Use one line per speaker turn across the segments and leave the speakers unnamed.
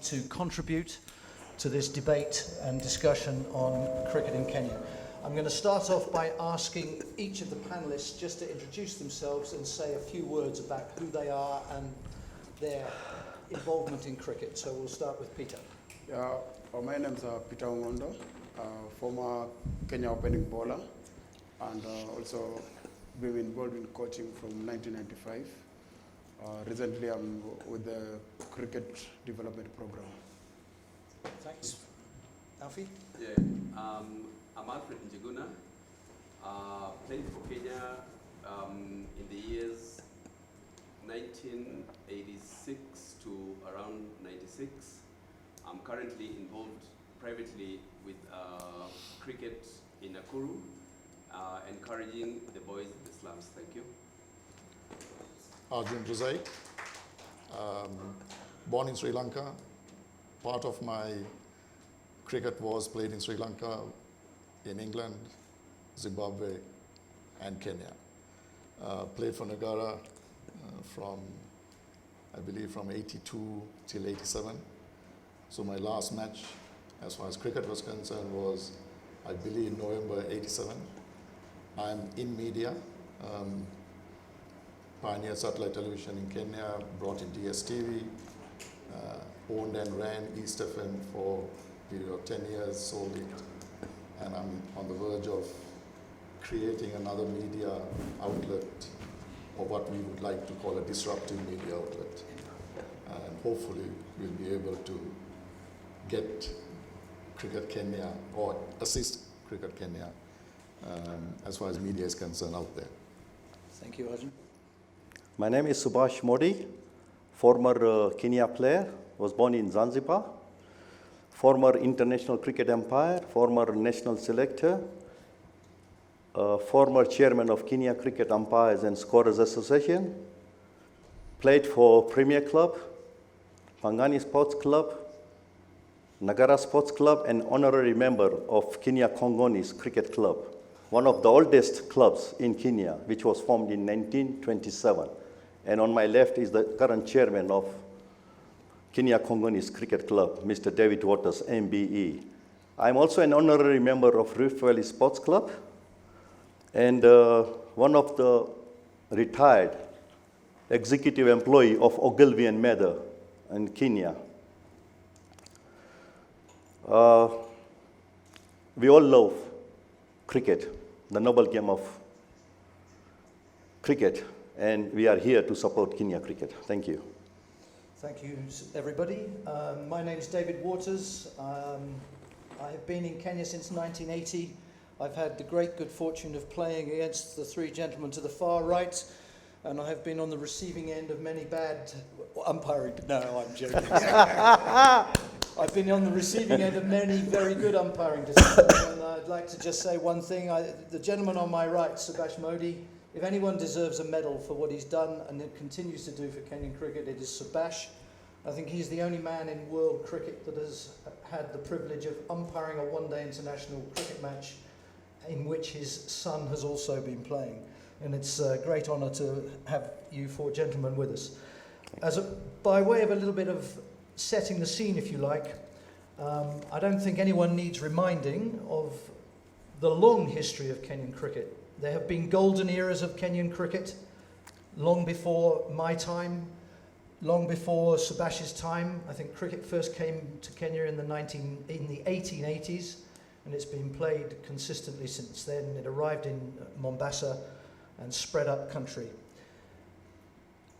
to contribute to this debate and discussion on cricket in Kenya. I'm going to start off by asking each of the panelists just to introduce themselves and say a few words about who they are and their involvement in cricket. So we'll start with Peter.
My name is Peter ONGONDO, former Kenya opening bowler, and also been involved in coaching from 1995. Recently, I'm with the cricket development program.
Thanks. Alfie?
Yeah, I'm ALFRED NJUGUNA, played for Kenya in the years 1986 to around 96. I'm currently involved privately with cricket in Nakuru, encouraging the boys in the slums. Thank you.
ARJUN RUZAIK, born in Sri Lanka. Part of my cricket was played in Sri Lanka, in England, Zimbabwe, and Kenya. Played for Nagara from, I believe, from 82 till 87. So my last match, as far as cricket was concerned, was, I believe, November 87. I'm in media. Pioneered satellite television in Kenya, brought in DSTV, owned and ran East FM for a period of 10 years, sold it, and I'm on the verge of creating another media outlet, or what we would like to call a disruptive media outlet. And hopefully we'll be able to get Cricket Kenya, or assist Cricket Kenya, as far as media is concerned out there.
Thank you, Arjun.
My name is SUBHASH, former Kenya player, was born in Zanzibar, former international cricket umpire, former national selector, former chairman of Kenya Cricket Umpires and Scorers Association, played for Premier Club, Pangani Sports Club, Nagara Sports Club, and honorary member of Kenya Congolese Cricket Club, one of the oldest clubs in Kenya, which was formed in 1927. And on my left is the current chairman of Kenya Congolese Cricket Club, Mr. David Waters, MBE. I'm also an honorary member of Rift Valley Sports Club, and one of the retired executive employee of Ogilvy and Mather in Kenya. We all love cricket, the noble game of cricket, and we are here to support Kenya cricket. Thank you.
Thank you, everybody. My name is David Waters. I have been in Kenya since 1980. I've had the great good fortune of playing against the three gentlemen to the far right, and I have been on the receiving end of many bad umpiring. No, I'm joking. I've been on the receiving end of many very good umpiring decisions, and I'd like to just say one thing. The gentleman on my right, SUBHASH, if anyone deserves a medal for what he's done and continues to do for Kenyan cricket, it is SUBHASH. I think he's the only man in world cricket that has had the privilege of umpiring a one-day international cricket match in which his son has also been playing. And it's a great honour to have you four gentlemen with us. By way of a little bit of setting the scene, if you like, I don't think anyone needs reminding of the long history of Kenyan cricket. There have been golden eras of Kenyan cricket, long before my time, long before SUBHASH's time. I think cricket first came to Kenya in the 1880s, and it's been played consistently since then. It arrived in Mombasa and spread up country.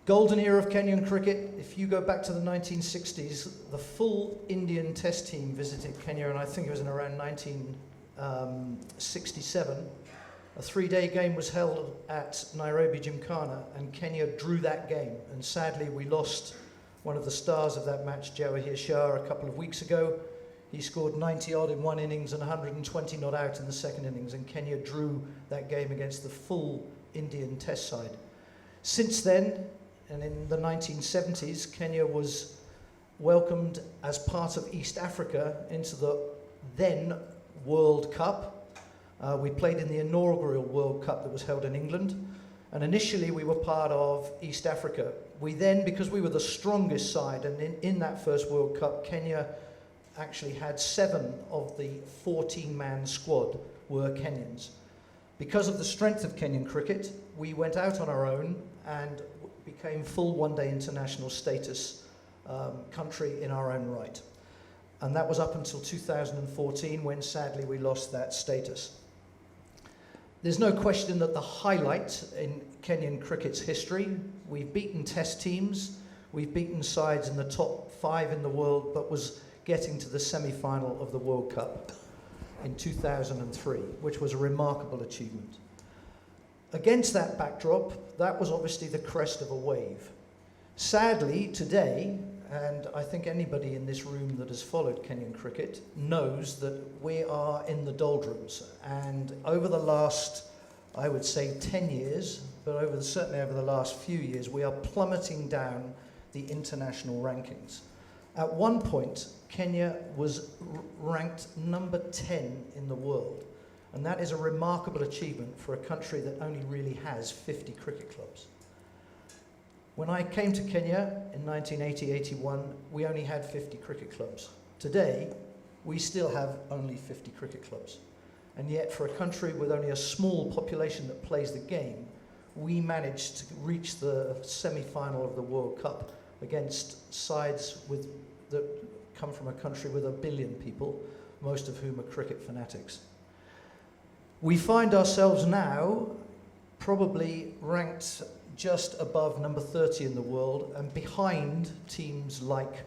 Golden era of Kenyan cricket, if you go back to the 1960s, the full Indian test team visited Kenya, and I think it was in around 1967. A three-day game was held at Nairobi Gymkhana, and Kenya drew that game. And sadly, we lost one of the stars of that match, Jawahir Shah, a couple of weeks ago. He scored 90-odd in one innings and 120 not out in the second innings, and Kenya drew that game against the full Indian test side. Since then, and in the 1970s, Kenya was welcomed as part of East Africa into the then World Cup. We played in the inaugural World Cup that was held in England, and initially we were part of East Africa. We then, because we were the strongest side, and in that first World Cup, Kenya actually had 7 of the 14-man squad were Kenyans. Because of the strength of Kenyan cricket, we went out on our own and became full one-day international status country in our own right. And that was up until 2014, when sadly we lost that status. There's no question that the highlight in Kenyan cricket's history, we've beaten test teams, we've beaten sides in the top 5 in the world, but was getting to the semi-final of the World Cup in 2003, which was a remarkable achievement. Against that backdrop, that was obviously the crest of a wave. Sadly, today, and I think anybody in this room that has followed Kenyan cricket knows that we are in the doldrums. And over the last, I would say 10 years, but certainly over the last few years, we are plummeting down the international rankings. At one point, Kenya was ranked number 10 in the world. And that is a remarkable achievement for a country that only really has 50 cricket clubs. When I came to Kenya in 1980-81, we only had 50 cricket clubs. Today, we still have only 50 cricket clubs. And yet, for a country with only a small population that plays the game, we managed to reach the semi-final of the World Cup against sides that come from a country with 1 billion people, most of whom are cricket fanatics. We find ourselves now probably ranked just above number 30 in the world and behind teams like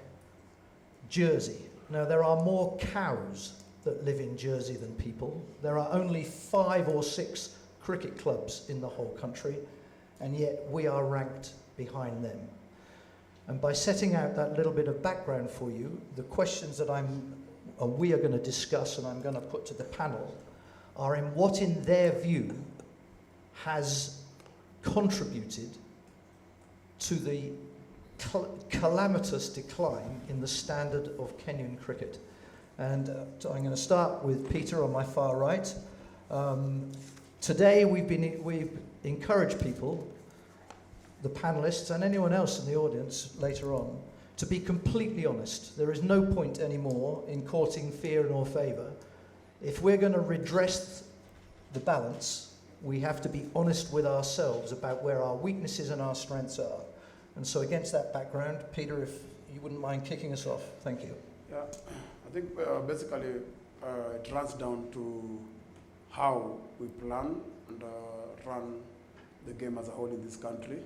Jersey. Now, there are more cows that live in Jersey than people. There are only 5 or 6 cricket clubs in the whole country, and yet we are ranked behind them. And by setting out that little bit of background for you, the questions that we are going to discuss and I'm going to put to the panel are in what, in their view, has contributed to the calamitous decline in the standard of Kenyan cricket. And so I'm going to start with Peter on my far right. Today we've encouraged people, the panelists and anyone else in the audience later on, to be completely honest. There is no point anymore in courting fear nor favour. If we're going to redress the balance, we have to be honest with ourselves about where our weaknesses and our strengths are. And so against that background, Peter, if you wouldn't mind kicking us off. Thank you.
Yeah, I think basically it runs down to how we plan and run the game as a whole in this country.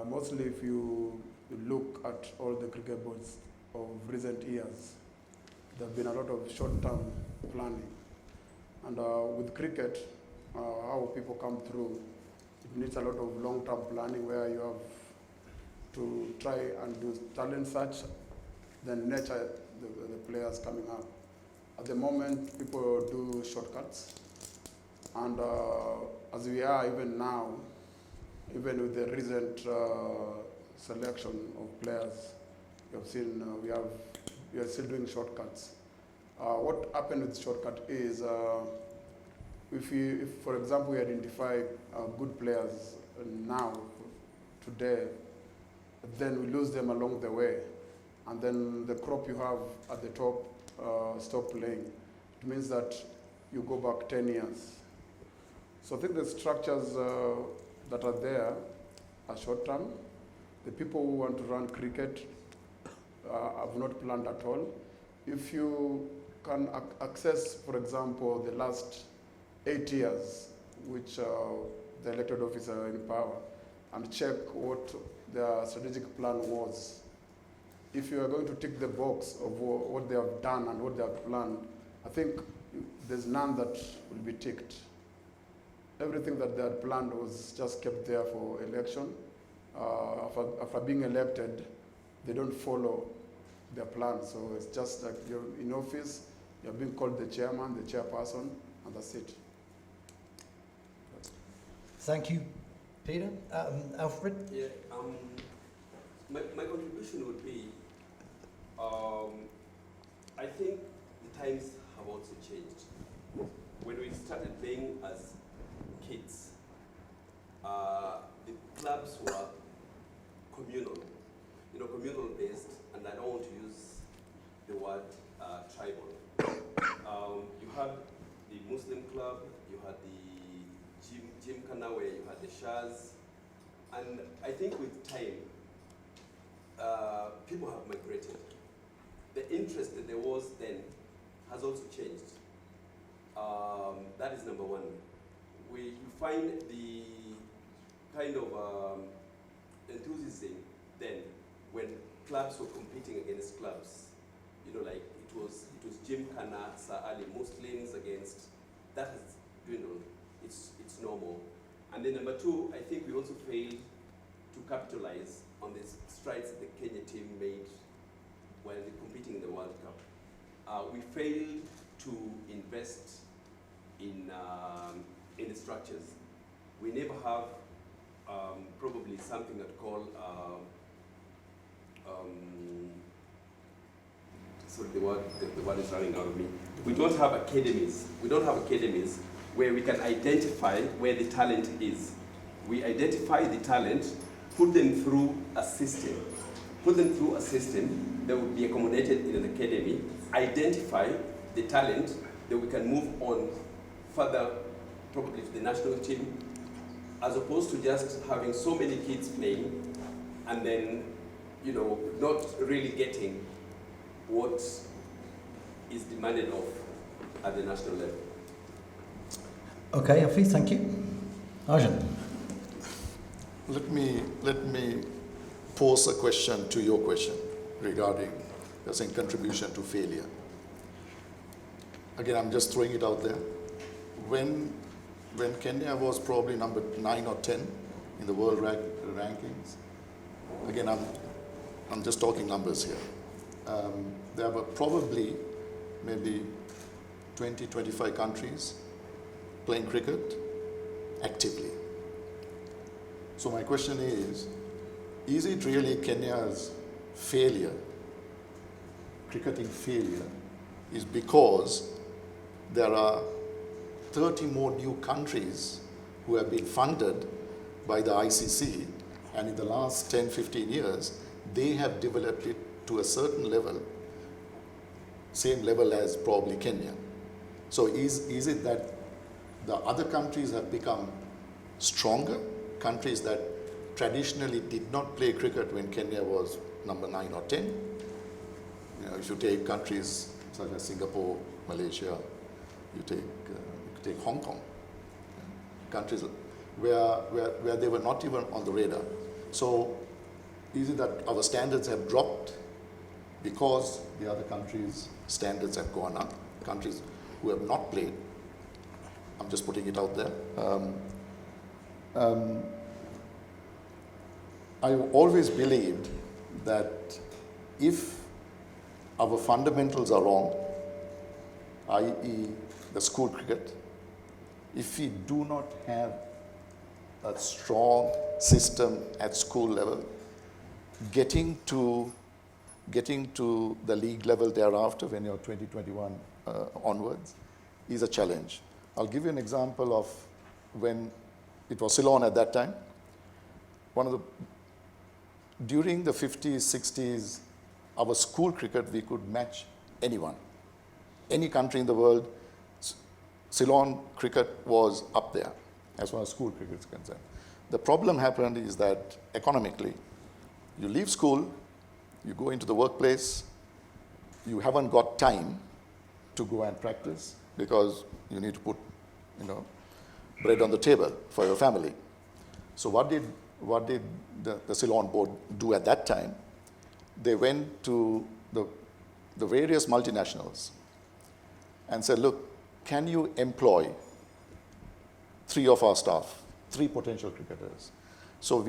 Mostly if you look at all the cricket boards of recent years, there have been a lot of short-term planning. And with cricket, how people come through, it needs a lot of long-term planning where you have to try and do talent search, then nurture the players coming up. At the moment, people do shortcuts. And as we are even now, even with the recent selection of players, you have seen we are still doing shortcuts. What happened with shortcut is, if for example we identify good players now, today, then we lose them along the way, and then the crop you have at the top stop playing. It means that you go back 10 years. So I think the structures that are there are short term. The people who want to run cricket have not planned at all. If you can access, for example, the last 8 years, which the elected officer are in power, and check what their strategic plan was. If you are going to tick the box of what they have done and what they have planned, I think there's none that will be ticked. Everything that they had planned was just kept there for election. After being elected, they don't follow their plan. So it's just like you're in office, you're being called the chairman, the chairperson, and that's it.
Thank you, Peter. Alfred?
Yeah, my contribution would be, I think the times have also changed. When we started playing as kids, the clubs were had the Muslim club, you had the Gymkhana where you had the Shahs, and I think with time, people have migrated. The interest that there was then has also changed. That is number one. You find the kind of enthusiasm then when clubs were competing against clubs. You know, like it was Gymkhana, Sir Ali Muslims against, that has dwindled. It's normal. And then number two, I think we also failed to capitalize on the strides that the Kenya team made while they're competing in the World Cup. We failed to invest in the structures. We never have probably something that called sorry, the word is running out of me. We don't have academies. We don't have academies where we can identify where the talent is. We identify the talent, put them through a system. Put them through a system that would be accommodated in an academy, identify the talent that we can move on further, probably to the national team, as opposed to just having so many kids playing and then, you know, not really getting what is demanded of at the national level.
Okay, Afi, thank you. Arjun.
Let me pose a question to your question regarding, you're saying, contribution to failure. Again, I'm just throwing it out there. When Kenya was probably number 9 or 10 in the world rankings, again, I'm just talking numbers here. There were probably maybe 20, 25 countries playing cricket actively. So my question is it really Kenya's failure, cricketing failure, is because there are 30 more new countries who have been funded by the ICC, and in the last 10, 15 years, they have developed it to a certain level, same level as probably Kenya. So is it that the other countries have become stronger, countries that traditionally did not play cricket when Kenya was number 9 or 10? You know, if you take countries such as Singapore, Malaysia, you take Hong Kong, countries where they were not even on the radar. So is it that our standards have dropped because the other countries' standards have gone up? Countries who have not played, I'm just putting it out there. I've always believed that if our fundamentals are wrong, i.e. the school cricket, if we do not have a strong system at school level, getting to the league level thereafter, when you're 2021 onwards, is a challenge. I'll give you an example of when it was Ceylon at that time. During the 50s, 60s, our school cricket, we could match anyone. Any country in the world, Ceylon cricket was up there as far as school cricket is concerned. The problem happened is that economically, you leave school, you go into the workplace, you haven't got time to go and practice because you need to put, bread on the table for your family. So what did the Ceylon board do at that time? They went to the various multinationals and said, look, can you employ 3 of our staff, 3 potential cricketers? So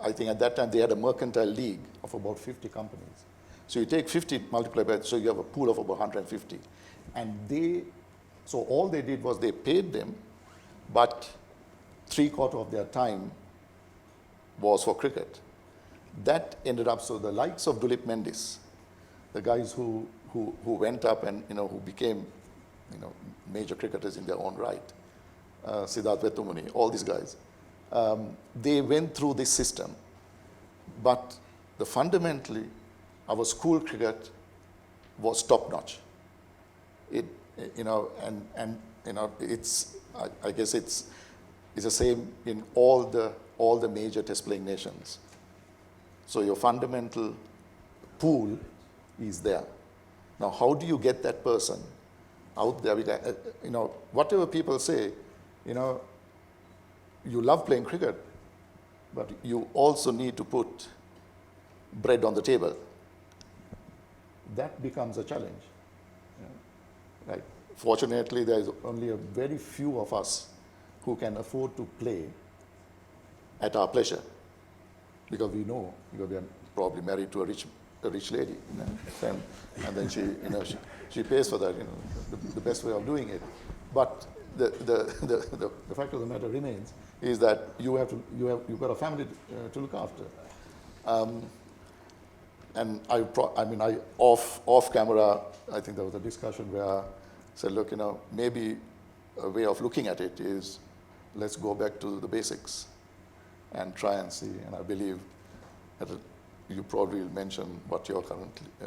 I think at that time they had a mercantile league of about 50 companies. So you take 50 multiplied by, so you have a pool of about 150. And so all they did was they paid them, but 3/4 of their time was for cricket. That ended up, so the likes of Dulip Mendis, the guys who went up and who became major cricketers in their own right, Siddharth Vetumuni, all these guys, they went through this system. But fundamentally, our school cricket was top-notch. I guess it's the same in all the major test playing nations. So your fundamental pool is there. Now, how do you get that person out there? Whatever people say, you love playing cricket, but you also need to put bread on the table. That becomes a challenge. Right? Fortunately, there is only a very few of us who can afford to play at our pleasure, because we are probably married to a rich lady, and then she pays for that, the best way of doing it. But the fact of the matter remains is that you've got a family to look after. And off camera, I think there was a discussion where I said, look, maybe a way of looking at it is, let's go back to the basics and try and see. And I believe that you probably will mention what you're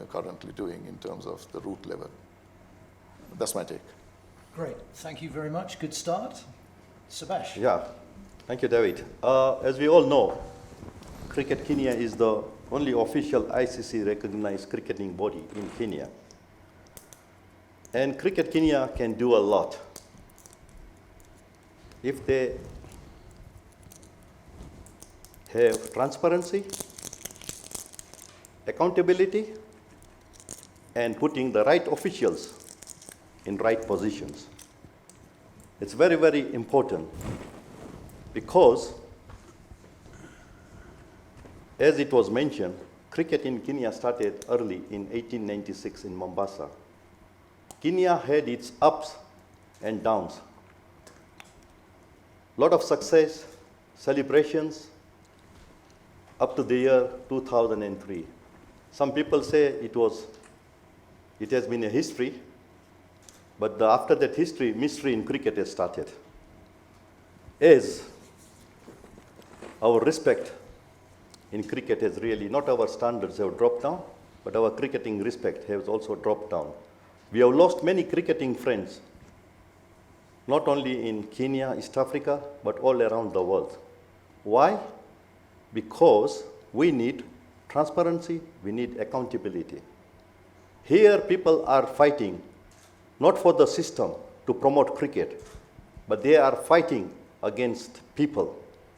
currently doing in terms of the root level. That's my take.
Great. Thank you very much. Good start. Subhash.
Yeah. Thank you, David. As we all know, Cricket Kenya is the only official ICC recognized cricketing body in Kenya. And Cricket Kenya can do a lot if they have transparency, accountability, and putting the right officials in right positions. It's very, very important, because as it was mentioned, cricket in Kenya started early in 1896 in Mombasa. Kenya had its ups and downs. A lot of success, celebrations, up to the year 2003. Some people say it has been a history, but after that history, mystery in cricket has started. As our respect in cricket has really, not our standards have dropped down, but our cricketing respect has also dropped down. We have lost many cricketing friends, not only in Kenya, East Africa, but all around the world. Why? Because we need transparency, we need accountability. Here people are fighting not for the system to promote cricket, but they are fighting against people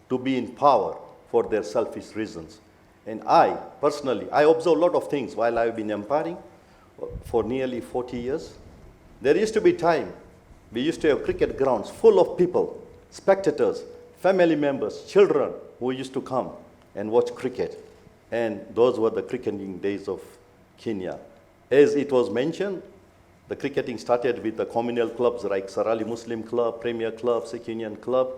to be in power for their selfish reasons. And I, personally, I observe a lot of things while I've been umpiring for nearly 40 years. There used to be time, we used to have cricket grounds full of people, spectators, family members, children who used to come and watch cricket. And those were the cricketing days of Kenya. As it was mentioned, the cricketing started with the communal clubs like Sarali Muslim Club, Premier Club, Sikh Union Club.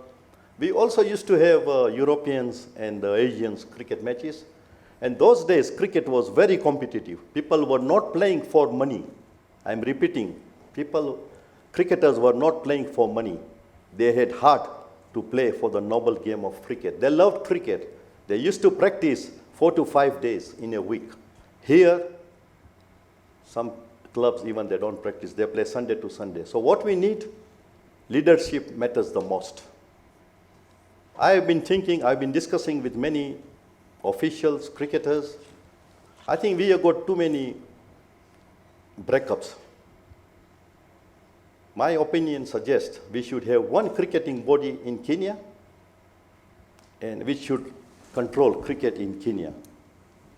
We also used to have Europeans and Asians cricket matches. And those days, cricket was very competitive. People were not playing for money. I'm repeating, cricketers were not playing for money. They had heart to play for the noble game of cricket. They loved cricket. They used to practice 4 to 5 days in a week. Here, some clubs even they don't practice. They play Sunday to Sunday. So what we need, leadership matters the most. I've been discussing with many officials, cricketers. I think we have got too many breakups. My opinion suggests we should have one cricketing body in Kenya, and which should control cricket in Kenya.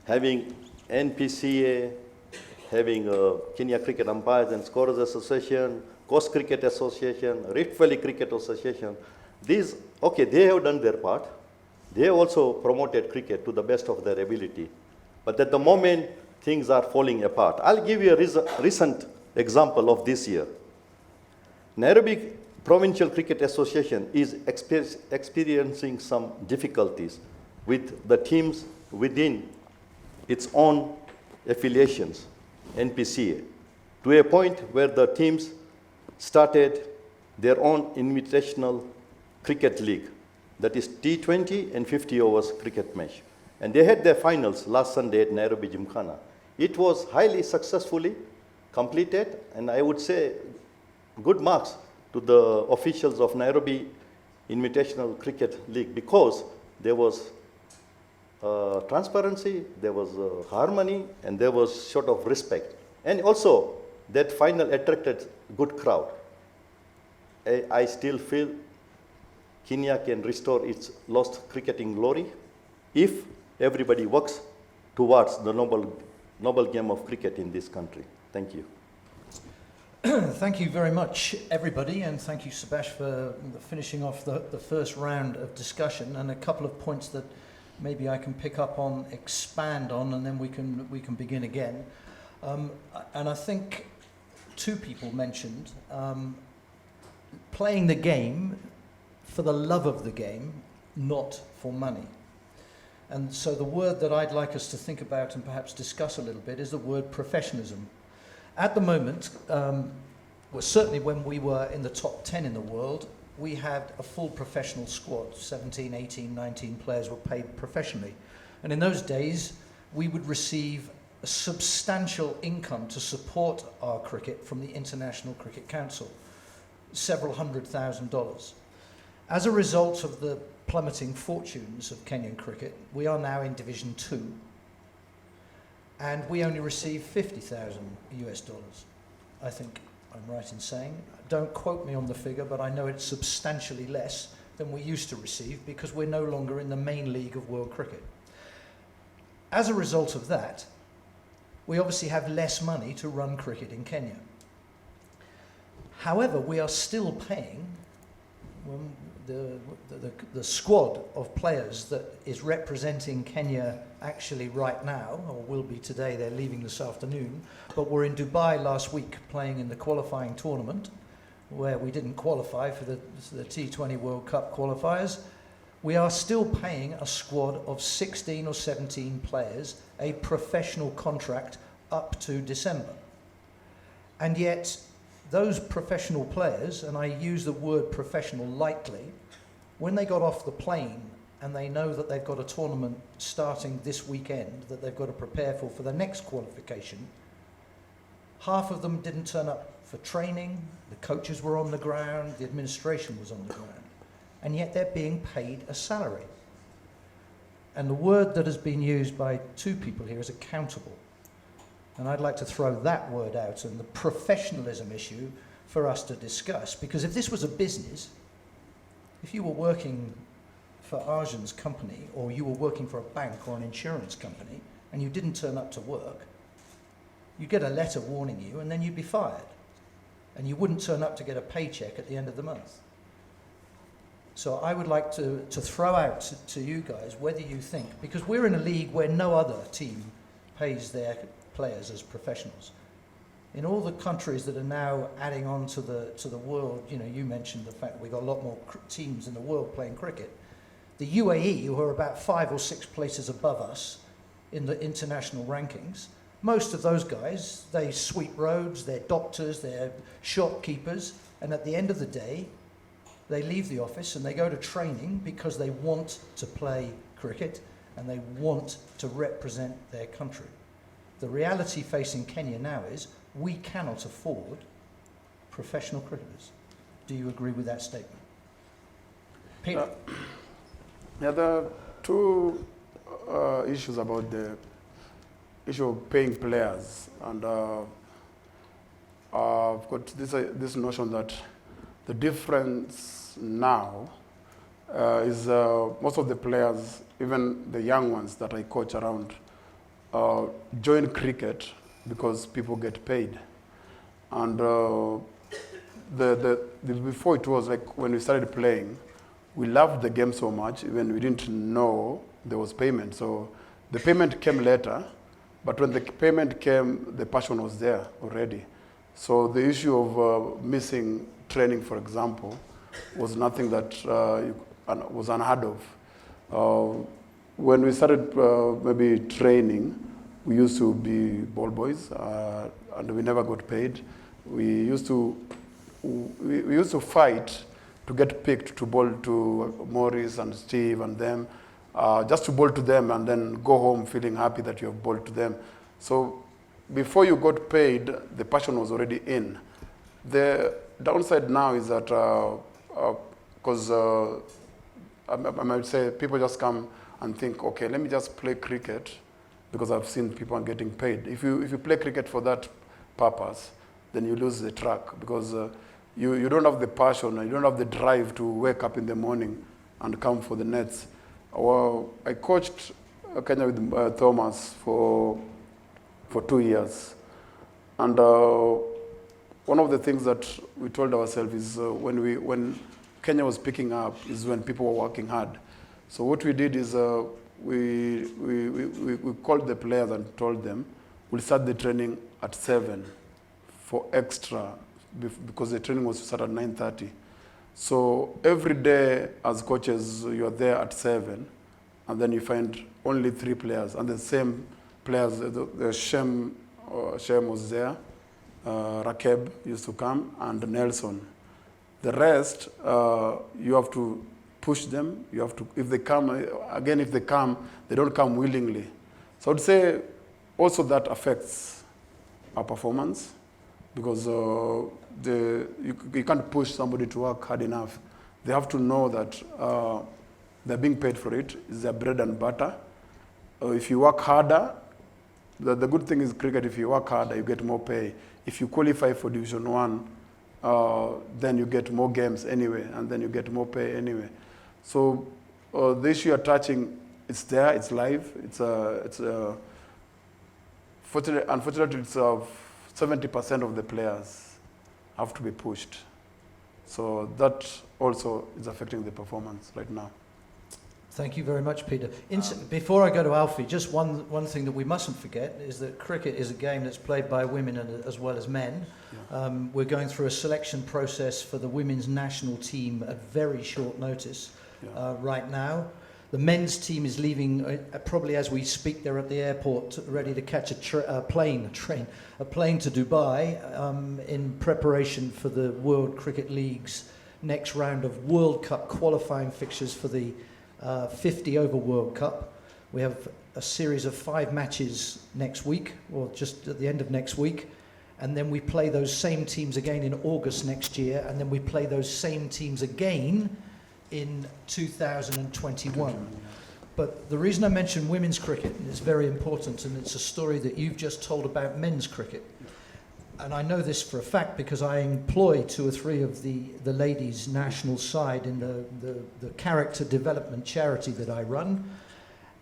Having NPCA, having Kenya Cricket Umpires and Scorers Association, Coast Cricket Association, Rift Valley Cricket Association. These, okay, they have done their part. They have also promoted cricket to the best of their ability. But at the moment, things are falling apart. I'll give you a recent example of this year. Nairobi Provincial Cricket Association is experiencing some difficulties with the teams within its own affiliations, NPCA, to a point where the teams started their own invitational cricket league, that is T20 and 50 overs cricket match. And they had their finals last Sunday at Nairobi Gymkhana. It was highly successfully completed, and I would say good marks to the officials of Nairobi Invitational Cricket League because there was transparency, there was harmony, and there was sort of respect. And also, that final attracted good crowd. I still feel Kenya can restore its lost cricketing glory if everybody works towards the noble game of cricket in this country. Thank you.
Thank you very much, everybody, and thank you, Subhash, for finishing off the first round of discussion, and a couple of points that maybe I can pick up on, expand on, and then we can begin again. And I think two people mentioned playing the game for the love of the game, not for money. And so the word that I'd like us to think about and perhaps discuss a little bit is the word professionalism. At the moment, well, certainly when we were in the top 10 in the world, we had a full professional squad. 17, 18, 19 players were paid professionally. And in those days, we would receive a substantial income to support our cricket from the International Cricket Council, several $100,000. As a result of the plummeting fortunes of Kenyan cricket, we are now in Division 2. And we only receive $50,000 US. I think I'm right in saying. Don't quote me on the figure, but I know it's substantially less than we used to receive because we're no longer in the main league of world cricket. As a result of that, we obviously have less money to run cricket in Kenya. However, we are still paying the squad of players that is representing Kenya actually right now, or will be today, they're leaving this afternoon, but were in Dubai last week playing in the qualifying tournament where we didn't qualify for the T20 World Cup qualifiers. We are still paying a squad of 16 or 17 players a professional contract up to December. And yet, those professional players, and I use the word professional lightly, when they got off the plane and they know that they've got a tournament starting this weekend that they've got to prepare for the next qualification, half of them didn't turn up for training, the coaches were on the ground, the administration was on the ground, and yet they're being paid a salary. And the word that has been used by two people here is accountable. And I'd like to throw that word out and the professionalism issue for us to discuss. Because if this was a business, if you were working for ARJUN's company or you were working for a bank or an insurance company and you didn't turn up to work, you'd get a letter warning you and then you'd be fired. And you wouldn't turn up to get a paycheck at the end of the month. So I would like to throw out to you guys whether you think, because we're in a league where no other team pays their players as professionals. In all the countries that are now adding on to the world, you know, you mentioned the fact that we've got a lot more teams in the world playing cricket. The UAE, who are about 5 or 6 places above us in the international rankings, most of those guys, they sweep roads, they're doctors, they're shopkeepers, and at the end of the day, they leave the office and they go to training because they want to play cricket and they want to represent their country. The reality facing Kenya now is we cannot afford professional cricketers. Do you agree with that statement? Peter?
There are two issues about the issue of paying players. And I've got this notion that the difference now is most of the players, even the young ones that I coach around, join cricket because people get paid. And before it was like when we started playing, we loved the game so much, even we didn't know there was payment. So the payment came later, but when the payment came, the passion was there already. So the issue of missing training, for example, was nothing that was unheard of. When we started maybe training, we used to be ball boys, and we never got paid. We used to fight to get picked to bowl to Morris and Steve and them, just to bowl to them and then go home feeling happy that you have bowled to them. So before you got paid, the passion was already in. The downside now is that because I might say people just come and think, okay, let me just play cricket because I've seen people getting paid. If you play cricket for that purpose, then you lose the track because you don't have the passion, you don't have the drive to wake up in the morning and come for the nets. Well, I coached Kenya with Thomas for 2 years. And one of the things that we told ourselves is when Kenya was picking up is when people were working hard. So what we did is we called the players and told them we'll start the training at 7 for extra because the training was to start at 9:30. So every day as coaches, you're there at 7 and then you find only 3 players and the same players, the Shem was there, Rakeb used to come, and Nelson. The rest, you have to push them. You have to, if they come, again, if they come, they don't come willingly. So I would say also that affects our performance because you can't push somebody to work hard enough. They have to know that they're being paid for it. It's their bread and butter. If you work harder, the good thing is cricket, if you work harder, you get more pay. If you qualify for Division 1, then you get more games anyway, and then you get more pay anyway. So the issue you're touching, it's there, it's live. Unfortunately, it's 70% of the players have to be pushed. So that also is affecting the performance right now.
Thank you very much, Peter. Before I go to Alfie, just one thing that we mustn't forget is that cricket is a game that's played by women as well as men.
Yeah.
We're going through a selection process for the women's national team at very short notice right now. The men's team is leaving probably as we speak. They're at the airport ready to catch a plane to Dubai in preparation for the World Cricket League's next round of World Cup qualifying fixtures for the 50 over World Cup. We have a series of 5 matches next week, or just at the end of next week, and then we play those same teams again in August next year, and then we play those same teams again in 2021. But the reason I mention women's cricket is very important, and it's a story that you've just told about men's cricket. And I know this for a fact because I employ 2 or 3 of the ladies' national side in the character development charity that I run.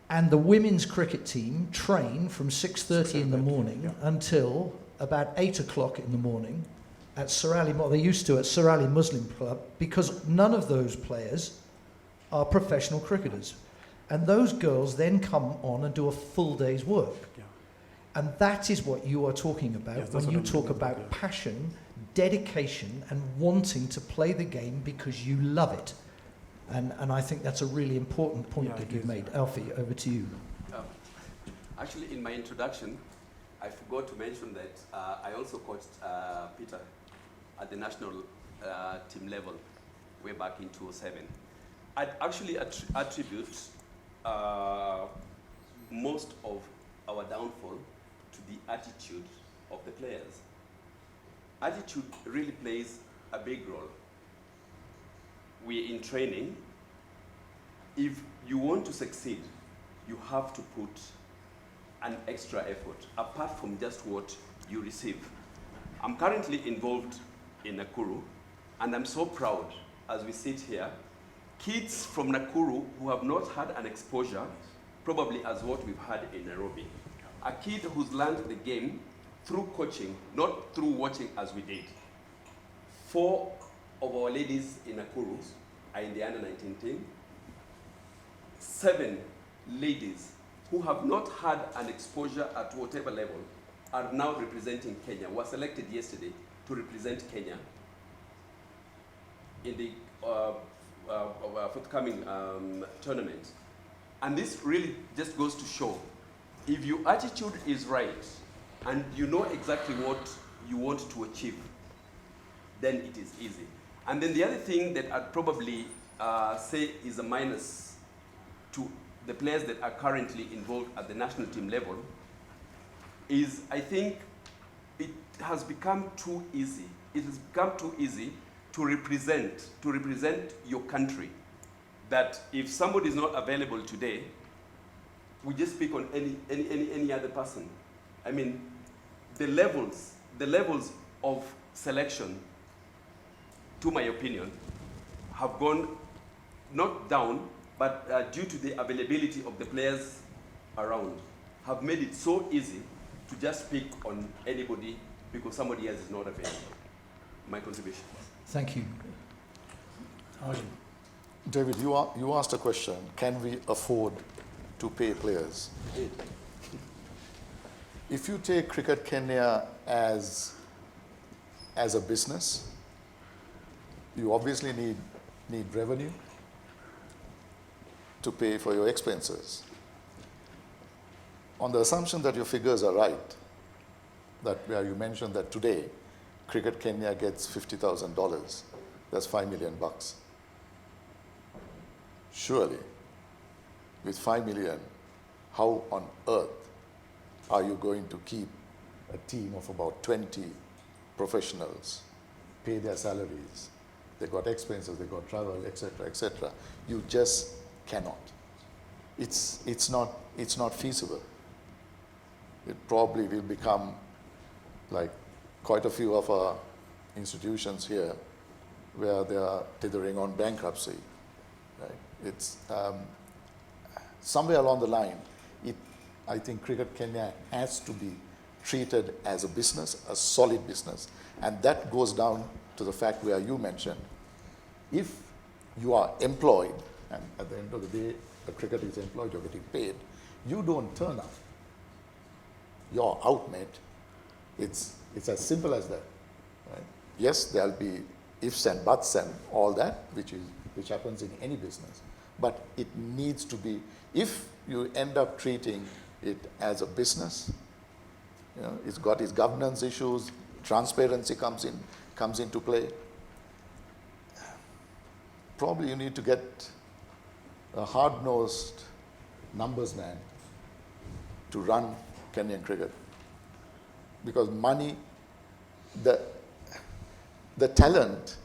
And the women's cricket team train from 6:30 in the morning until about 8 o'clock in the morning at Sir Ali, they used to at Sir Ali Muslim Club, because none of those players are professional cricketers. And those girls then come on and do a full day's work. And that is what you are talking about when you talk about passion, dedication, and wanting to play the game because you love it. And I think that's a really important point that you've made. Alfie, over to you.
Actually, in my introduction, I forgot to mention that I also coached Peter at the national team level way back in 2007. I'd actually attribute most of our downfall to the attitude of the players. Attitude really plays a big role. We're in training. If you want to succeed, you have to put an extra effort, apart from just what you receive. I'm currently involved in Nakuru, and I'm so proud as we sit here, kids from Nakuru who have not had an exposure, probably as what we've had in Nairobi. A kid who's learned the game through coaching, not through watching as we did. 4 of our ladies in Nakuru are in the under-19 team. 7 ladies who have not had an exposure at whatever level are now representing Kenya, were selected yesterday to represent Kenya in the forthcoming tournament. And this really just goes to show, if your attitude is right and you know exactly what you want to achieve, then it is easy. And then the other thing that I'd probably say is a minus to the players that are currently involved at the national team level is I think it has become too easy it has become too easy to represent your country. That if somebody is not available today, we just pick on any other person. I mean, the levels of selection, to my opinion, have gone not down, but due to the availability of the players around, have made it so easy to just pick on anybody because somebody else is not available. My contribution.
Thank you. Arjun.
David, you asked a question, can we afford to pay players? If you take Cricket Kenya as a business, you obviously need revenue to pay for your expenses. On the assumption that your figures are right, that where you mentioned that today, Cricket Kenya gets $50,000, that's $5 million. Surely, with 5 million, how on earth are you going to keep a team of about 20 professionals, pay their salaries, they got expenses, they got travel, etc., etc. You just cannot. It's not feasible. It probably will become like quite a few of our institutions here where they are teetering on bankruptcy. Right? It's somewhere along the line, I think Cricket Kenya has to be treated as a business, a solid business. And that goes down to the fact where you mentioned, if you are employed, and at the end of the day, a cricketer is employed, you're getting paid, you don't turn up, you're out, mate. It's as simple as that. Right? Yes, there'll be ifs and buts and all that, which happens in any business. But it needs to be, if you end up treating it as a business, you know, it's got its governance issues, transparency comes into play. Probably you need to get a hard-nosed numbers man to run Kenyan cricket. Because money, the talent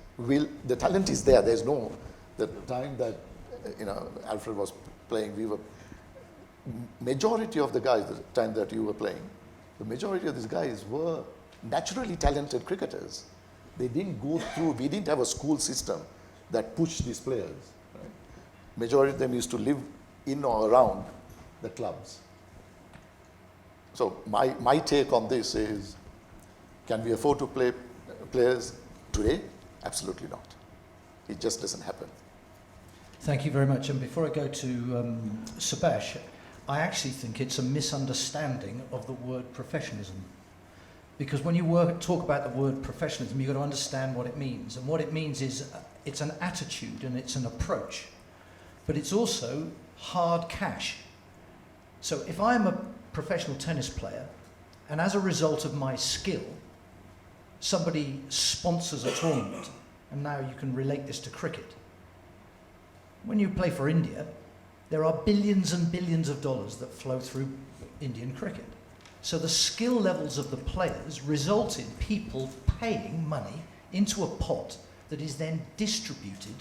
is there. There's no, the time that, Alfred was playing, majority of the guys, the time that you were playing, the majority of these guys were naturally talented cricketers. They didn't go through, we didn't have a school system that pushed these players. Right? Majority of them used to live in or around the clubs. So my take on this is, can we afford to play players today? Absolutely not. It just doesn't happen.
Thank you very much. And before I go to Subhash, I actually think it's a misunderstanding of the word professionalism. Because when you talk about the word professionalism, you've got to understand what it means. And what it means is it's an attitude and it's an approach. But it's also hard cash. So if I'm a professional tennis player, and as a result of my skill, somebody sponsors a tournament, and now you can relate this to cricket. When you play for India, there are billions and billions of dollars that flow through Indian cricket. So the skill levels of the players result in people paying money into a pot that is then distributed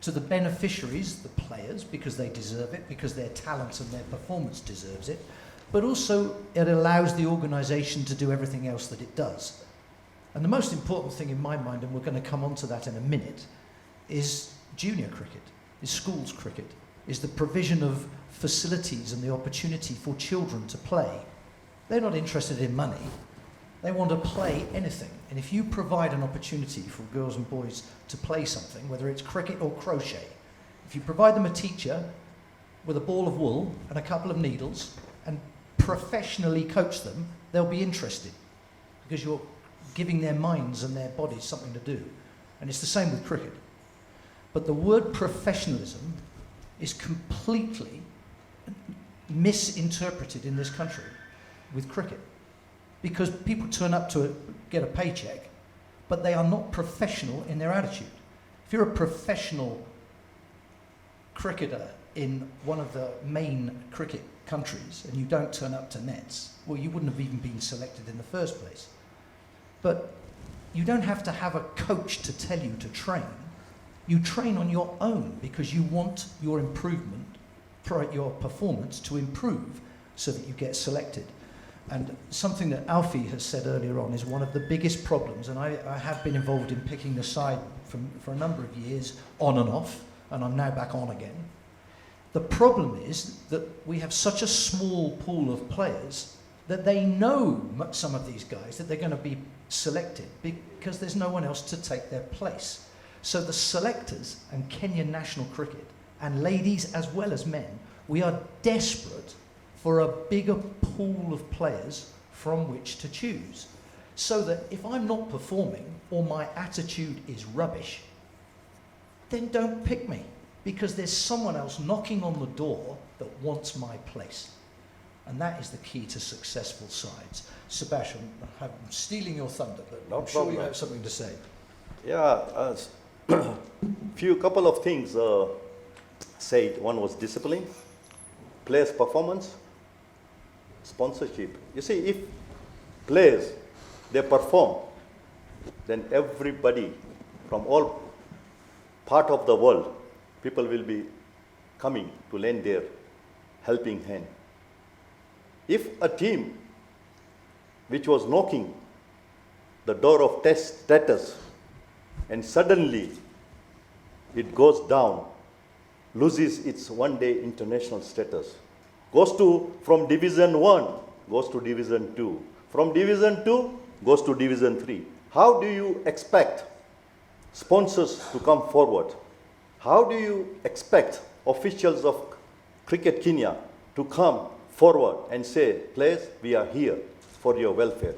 to the beneficiaries, the players, because they deserve it, because their talent and their performance deserves it, but also it allows the organisation to do everything else that it does. And the most important thing in my mind, and we're going to come on to that in a minute, is junior cricket, is schools cricket, is the provision of facilities and the opportunity for children to play. They're not interested in money. They want to play anything. And if you provide an opportunity for girls and boys to play something, whether it's cricket or crochet, if you provide them a teacher with a ball of wool and a couple of needles and professionally coach them, they'll be interested because you're giving their minds and their bodies something to do. And it's the same with cricket. But the word professionalism is completely misinterpreted in this country with cricket. Because people turn up to get a paycheck, but they are not professional in their attitude. If you're a professional cricketer in one of the main cricket countries and you don't turn up to nets, well, you wouldn't have even been selected in the first place. But you don't have to have a coach to tell you to train. You train on your own because you want your improvement, your performance to improve so that you get selected. And something that Alfie has said earlier on is one of the biggest problems, and I have been involved in picking the side for a number of years, on and off, and I'm now back on again. The problem is that we have such a small pool of players that they know, some of these guys, that they're going to be selected because there's no one else to take their place. So the selectors and Kenyan national cricket, and ladies as well as men, we are desperate for a bigger pool of players from which to choose. So that if I'm not performing or my attitude is rubbish, then don't pick me, because there's someone else knocking on the door that wants my place. And that is the key to successful sides. Subhash, I'm stealing your thunder, but
No
I'm sure you
problem.
have something to say.
Yeah, couple of things said. One was discipline, players' performance, sponsorship. You see, if players, they perform, then everybody from all part of the world, people will be coming to lend their helping hand. If a team which was knocking the door of test status and suddenly it goes down, loses its one-day international status, goes to, from Division 1, goes to Division 2, from Division 2, goes to Division 3. How do you expect sponsors to come forward? How do you expect officials of Cricket Kenya to come forward and say, players, we are here for your welfare?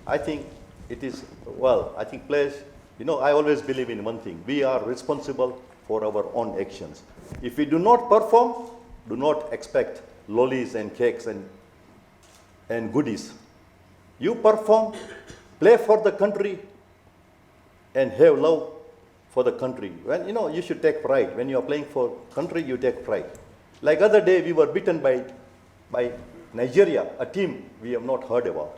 I think it is, well, I think players, you know, I always believe in one thing. We are responsible for our own actions. If we do not perform, do not expect lollies and cakes and goodies. You perform, play for the country, and have love for the country. When, you know, you should take pride. When you are playing for country, you take pride. Like other day, we were beaten by Nigeria, a team we have not heard about.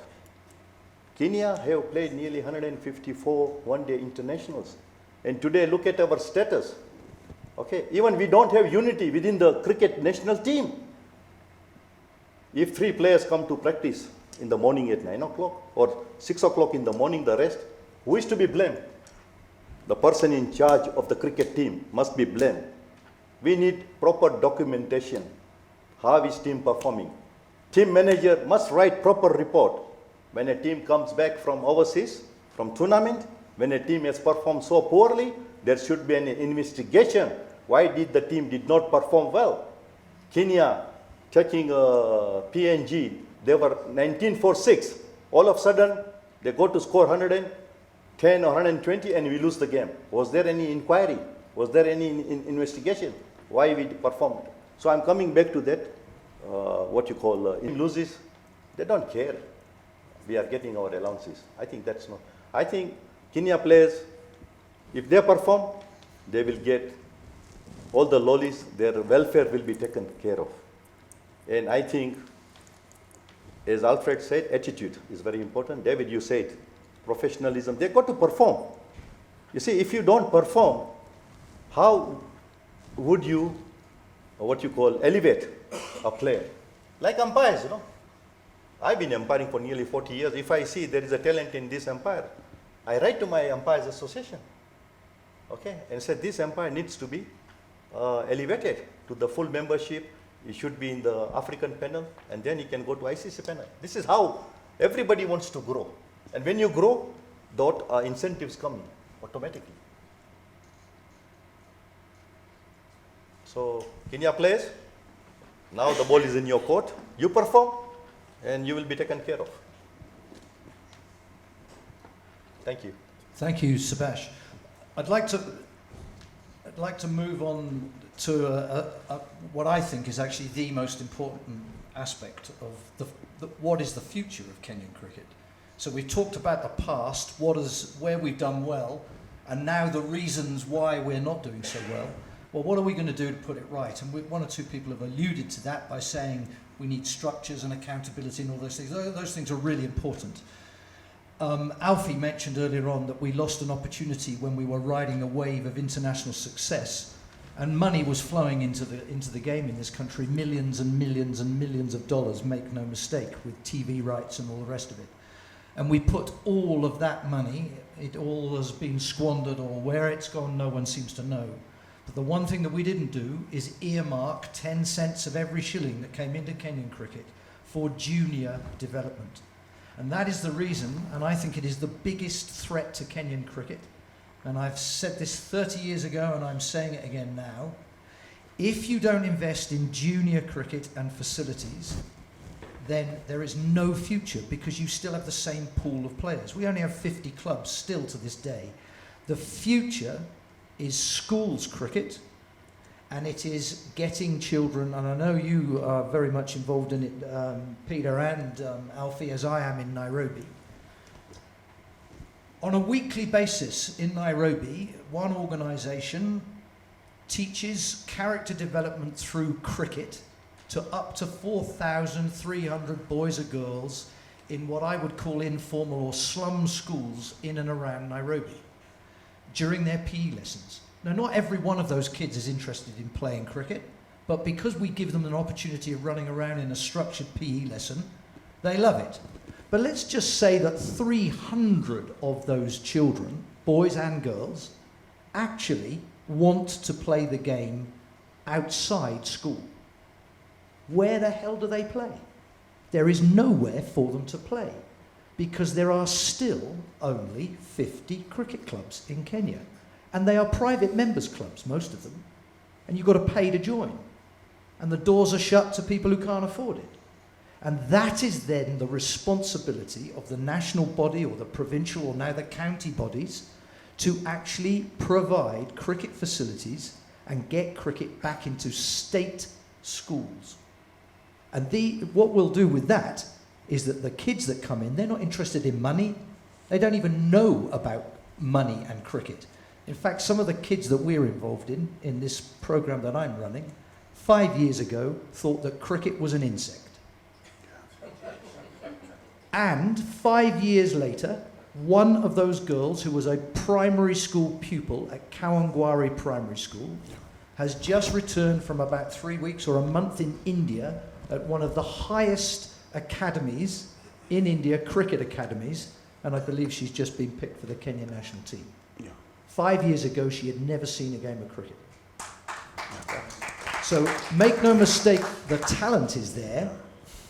Kenya have played nearly 154 one-day internationals. And today, look at our status. Okay, even we don't have unity within the cricket national team. If 3 players come to practice in the morning at 9 o'clock or 6 o'clock in the morning, the rest, who is to be blamed? The person in charge of the cricket team must be blamed. We need proper documentation. How is team performing? Team manager must write proper report. When a team comes back from overseas, from tournament, when a team has performed so poorly, there should be an investigation. Why did the team did not perform well? Kenya, taking PNG, they were 19 for 6. All of a sudden, they go to score 110 or 120 and we lose the game. Was there any inquiry? Was there any investigation? Why we performed? So I'm coming back to that, what you call, in loses, they don't care. We are getting our allowances. I think that's not. I think Kenya players, if they perform, they will get all the lollies, their welfare will be taken care of. And I think, as Alfred said, attitude is very important. David, you said, professionalism, they got to perform. You see, if you don't perform, how would you, what you call, elevate a player? Like umpires, you know. I've been umpiring for nearly 40 years. If I see there is a talent in this umpire, I write to my umpires association, okay, and say this umpire needs to be elevated to the full membership. He should be in the African panel, and then he can go to ICC panel. This is how everybody wants to grow. And when you grow, those incentives come automatically. So, Kenya players, now the ball is in your court. You perform, and you will be taken care of. Thank you.
Thank you, Subhash. I'd like to move on to what I think is actually the most important aspect of what is the future of Kenyan cricket. So we've talked about the past, where we've done well, and now the reasons why we're not doing so well. Well, what are we going to do to put it right? And one or two people have alluded to that by saying we need structures and accountability and all those things. Those things are really important. Alfie mentioned earlier on that we lost an opportunity when we were riding a wave of international success, and money was flowing into the game in this country, millions and millions and millions of dollars, make no mistake, with TV rights and all the rest of it. And we put all of that money, it all has been squandered, or where it's gone, no one seems to know. But the one thing that we didn't do is earmark 10 cents of every shilling that came into Kenyan cricket for junior development. And that is the reason, and I think it is the biggest threat to Kenyan cricket, and I've said this 30 years ago and I'm saying it again now, if you don't invest in junior cricket and facilities, then there is no future, because you still have the same pool of players. We only have 50 clubs still to this day. The future is schools cricket, and it is getting children, and I know you are very much involved in it, Peter and Alfie, as I am in Nairobi. On a weekly basis in Nairobi, one organisation teaches character development through cricket to up to 4,300 boys or girls in what I would call informal or slum schools in and around Nairobi during their PE lessons. Now, not every one of those kids is interested in playing cricket, but because we give them an opportunity of running around in a structured PE lesson, they love it. But let's just say that 300 of those children, boys and girls, actually want to play the game outside school. Where the hell do they play? There is nowhere for them to play, because there are still only 50 cricket clubs in Kenya. And they are private members clubs, most of them. And you've got to pay to join. And the doors are shut to people who can't afford it. And that is then the responsibility of the national body, or the provincial, or now the county bodies, to actually provide cricket facilities and get cricket back into state schools. And what we'll do with that is that the kids that come in, they're not interested in money. They don't even know about money and cricket. In fact, some of the kids that we're involved in this program that I'm running, 5 years ago, thought that cricket was an insect. And 5 years later, one of those girls, who was a primary school pupil at Kawangware Primary School, has just returned from about 3 weeks or a month in India at one of the highest academies in India, cricket academies, and I believe she's just been picked for the Kenyan national team. 5 years ago, she had never seen a game of cricket. So make no mistake, the talent is there,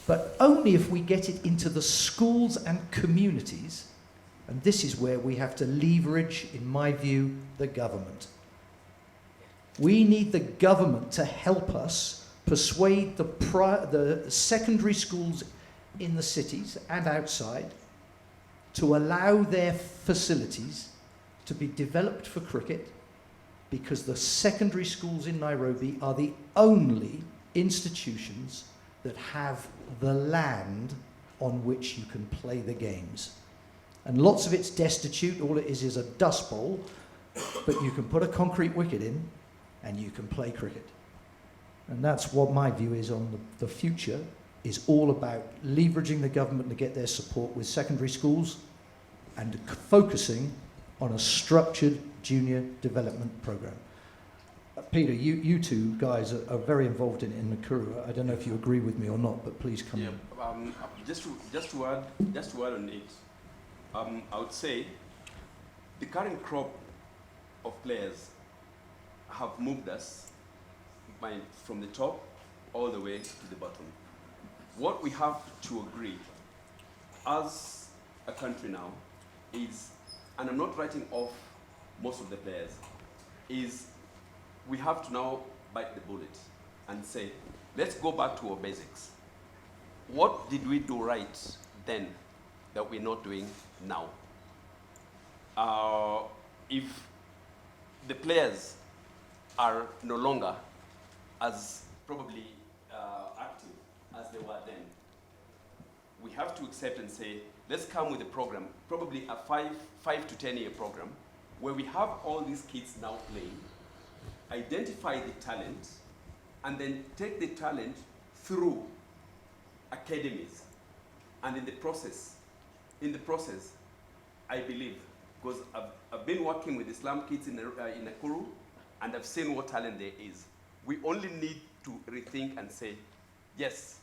but only if we get it into the schools and communities, and this is where we have to leverage, in my view, the government. We need the government to help us persuade the secondary schools in the cities and outside to allow their facilities to be developed for cricket, because the secondary schools in Nairobi are the only institutions that have the land on which you can play the games. And lots of it's destitute, all it is a dust bowl, but you can put a concrete wicket in and you can play cricket. And that's what my view is on the future, is all about leveraging the government to get their support with secondary schools and focusing on a structured junior development program. Peter, you two guys are very involved in Nakuru. I don't know if you agree with me or not, but please come in.
Just to add on it, I would say the current crop of players have moved us from the top all the way to the bottom. What we have to agree as a country now is, and I'm not writing off most of the players, is we have to now bite the bullet and say, let's go back to our basics. What did we do right then that we're not doing now? If the players are no longer as probably active as they were then, we have to accept and say, let's come with a program, probably a 5 to 10 year program, where we have all these kids now playing, identify the talent, and then take the talent through academies, and in the process, I believe, because I've been working with Islam kids in Nakuru, and I've seen what talent there is. We only need to rethink and say, yes,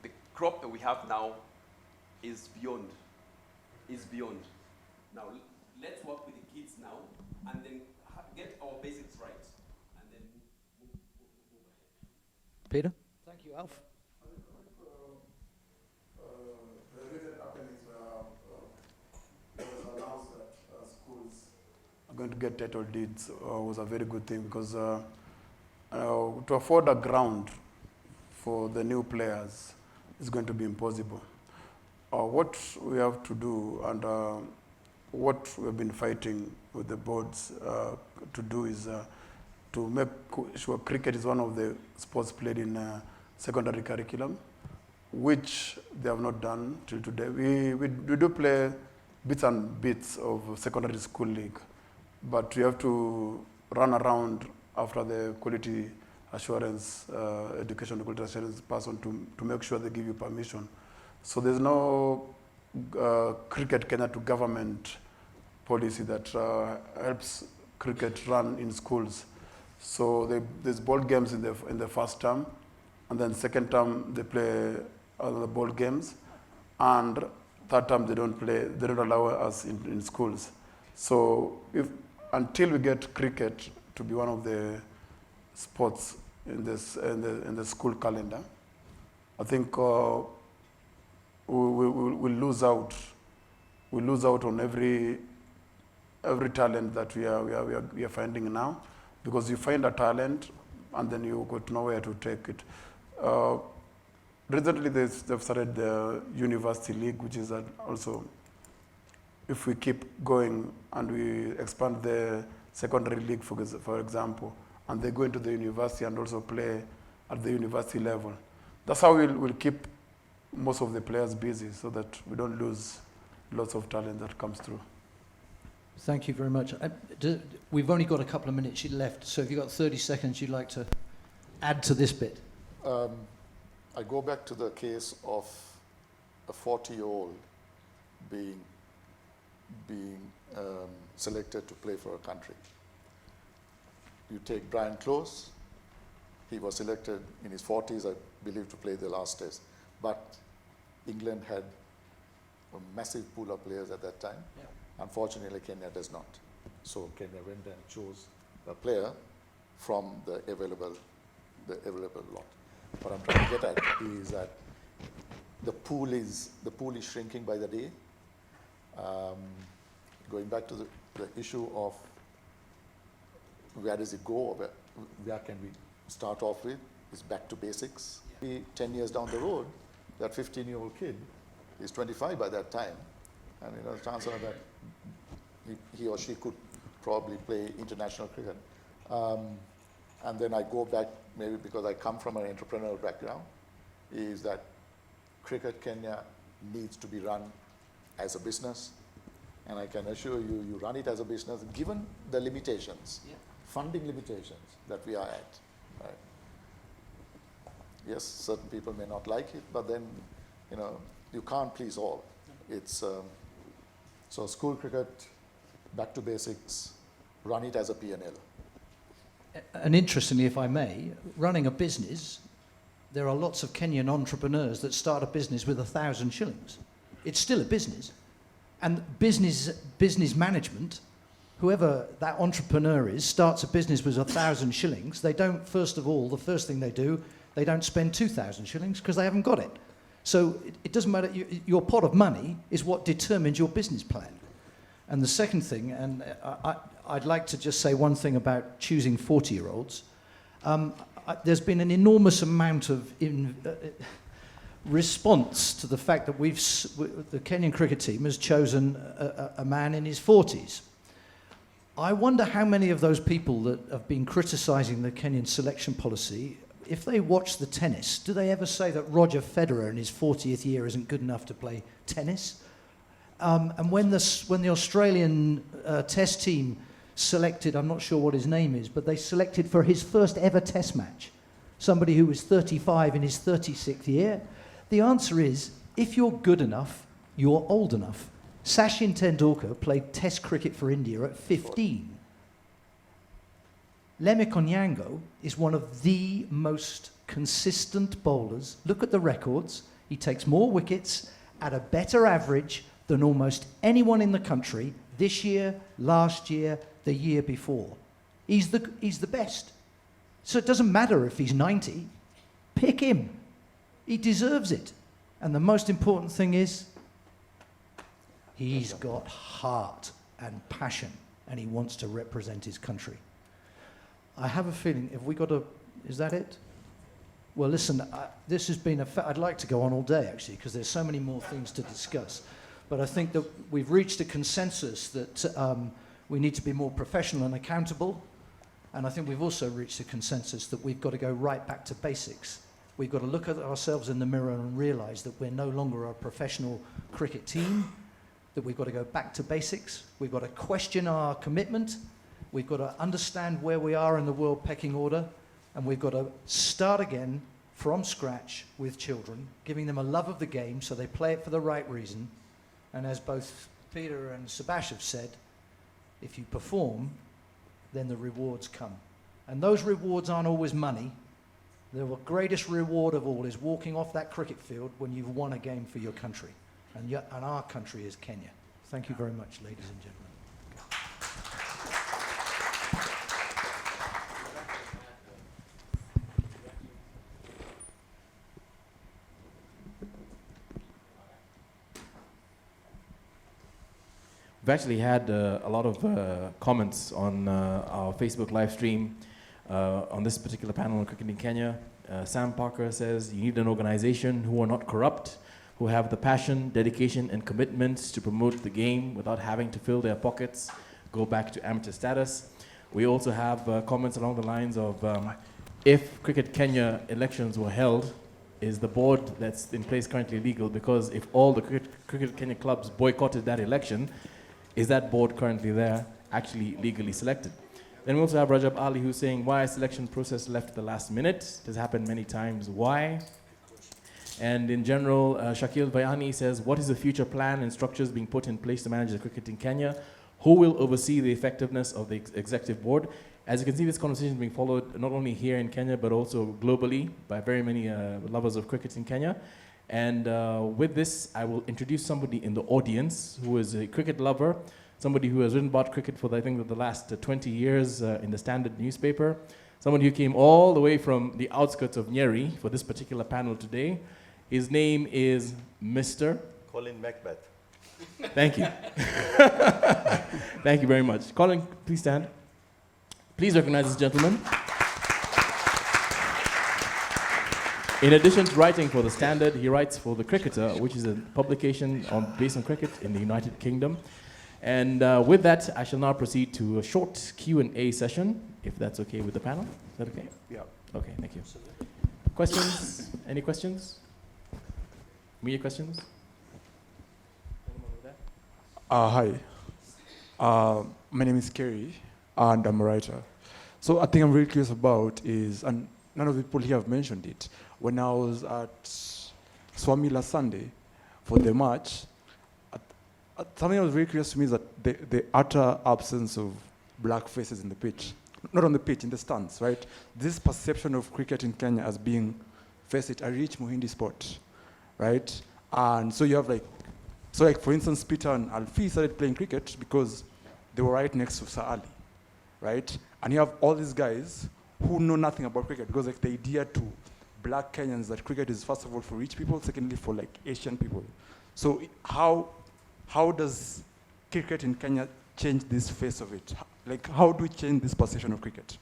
the crop that we have now is beyond. Now, let's work with the kids now, and then get our basics right, and then move ahead.
Peter? Thank you, Alf.
The recent happenings where it was announced that schools are going to get title deeds was a very good thing, because to afford a ground for the new players is going to be impossible. What we have to do, and what we've been fighting with the boards to do, is to make sure cricket is one of the sports played in secondary curriculum, which they have not done till today. We do play bits and bits of secondary school league, but we have to run around after the quality assurance, education quality assurance person to make sure they give you permission. So there's no Cricket Kenya to government policy that helps cricket run in schools. So there's ball games in the first term, and then second term they play other ball games, and third term they don't allow us in schools. So until we get cricket to be one of the sports in the school calendar, I think we'll lose out. We lose out on every talent that we are finding now, because you find a talent and then you got nowhere to take it. Recently, they've started the University League, which is also, if we keep going and we expand the secondary league, for example, and they go into the university and also play at the university level. That's how we'll keep most of the players busy, so that we don't lose lots of talent that comes through.
Thank you very much. We've only got a couple of minutes left, so if you've got 30 seconds you'd like to add to this bit.
I go back to the case of a 40-year-old being selected to play for a country. You take Brian Close, he was selected in his 40s, I believe, to play the last test. But England had a massive pool of players at that time. Yeah. Unfortunately, Kenya does not. So Kenya went and chose a player from the available lot. What I'm trying to get at is that the pool is shrinking by the day. Going back to the issue of where does it go, or where can we start off with, is back to basics. Yeah. 10 years down the road, that 15-year-old kid is 25 by that time, and the chances are that he or she could probably play international cricket. And then I go back, maybe because I come from an entrepreneurial background, is that Cricket Kenya needs to be run as a business, and I can assure you, you run it as a business, given the limitations, yeah, funding limitations that we are at. Right? Yes, certain people may not like it, but then, you can't please all. It's so school cricket, back to basics, run it as a P&L.
And interestingly, if I may, running a business, there are lots of Kenyan entrepreneurs that start a business with 1,000 shillings. It's still a business. And business management, whoever that entrepreneur is, starts a business with 1,000 shillings. They don't, first of all, the first thing they do, they don't spend 2,000 shillings because they haven't got it. So it doesn't matter, your pot of money is what determines your business plan. And the second thing, and I'd like to just say one thing about choosing 40-year-olds. There's been an enormous amount of response to the fact that the Kenyan cricket team has chosen a man in his 40s. I wonder how many of those people that have been criticising the Kenyan selection policy, if they watch the tennis, do they ever say that Roger Federer in his 40th year isn't good enough to play tennis? And when the Australian test team selected, I'm not sure what his name is, but they selected for his first ever test match, somebody who was 35 in his 36th year, the answer is, if you're good enough, you're old enough. Sachin Tendulkar played Test cricket for India at 15. Lemi Konyango is one of the most consistent bowlers. Look at the records. He takes more wickets at a better average than almost anyone in the country this year, last year, the year before. He's the best. So it doesn't matter if he's 90. Pick him. He deserves it. And the most important thing is, he's got heart and passion, and he wants to represent his country. I have a feeling, is that it? Well, listen, this has been I'd like to go on all day, actually, because there's so many more things to discuss. But I think that we've reached a consensus that we need to be more professional and accountable. And I think we've also reached a consensus that we've got to go right back to basics. We've got to look at ourselves in the mirror and realize that we're no longer a professional cricket team, that we've got to go back to basics. We've got to question our commitment. We've got to understand where we are in the world pecking order. And we've got to start again from scratch with children, giving them a love of the game so they play it for the right reason. And as both Peter and SUBHASH have said, if you perform, then the rewards come. And those rewards aren't always money. The greatest reward of all is walking off that cricket field when you've won a game for your country. And our country is Kenya. Thank you very much, ladies and gentlemen.
We've actually had a lot of comments on our Facebook live stream on this particular panel on cricket in Kenya. Sam Parker says, you need an organization who are not corrupt, who have the passion, dedication, and commitments to promote the game without having to fill their pockets, go back to amateur status. We also have comments along the lines of, if Cricket Kenya elections were held, is the board that's in place currently legal? Because if all the Cricket Kenya clubs boycotted that election, is that board currently there actually legally selected? Then we also have Rajab Ali who's saying, why is selection process left at the last minute? It has happened many times, why? And in general, Shakil Vayani says, what is the future plan and structures being put in place to manage the cricket in Kenya? Who will oversee the effectiveness of the executive board? As you can see, this conversation is being followed not only here in Kenya, but also globally by very many lovers of cricket in Kenya. And with this, I will introduce somebody in the audience who is a cricket lover, somebody who has written about cricket for, I think, the last 20 years in the Standard newspaper, somebody who came all the way from the outskirts of Nyeri for this particular panel today. His name is Mr.
Colin Macbeth.
Thank you. Thank you very much. Colin, please stand. Please recognize this gentleman. In addition to writing for The Standard, he writes for The Cricketer, which is a publication based on cricket in the United Kingdom. And with that, I shall now proceed to a short Q&A session, if that's okay with the panel. Is that okay?
Yeah.
Okay, thank you. Questions? Any questions? Media questions?
Hi. My name is Kerry, and I'm a writer. So I think I'm really curious about is, and none of the people here have mentioned it, when I was at Swami last Sunday for the match, something that was very curious to me is that the utter absence of black faces in the pitch. Not on the pitch, in the stands, right? This perception of cricket in Kenya as being, face it, a rich Mohindi sport, right? And so you have like for instance, Peter and Alfie started playing cricket because they were right next to Sir Ali, right? And you have all these guys who know nothing about cricket because like the idea to black Kenyans that cricket is first of all for rich people, secondly for like Asian people. So how does cricket in Kenya change this face of it? Like how do we change this perception of cricket?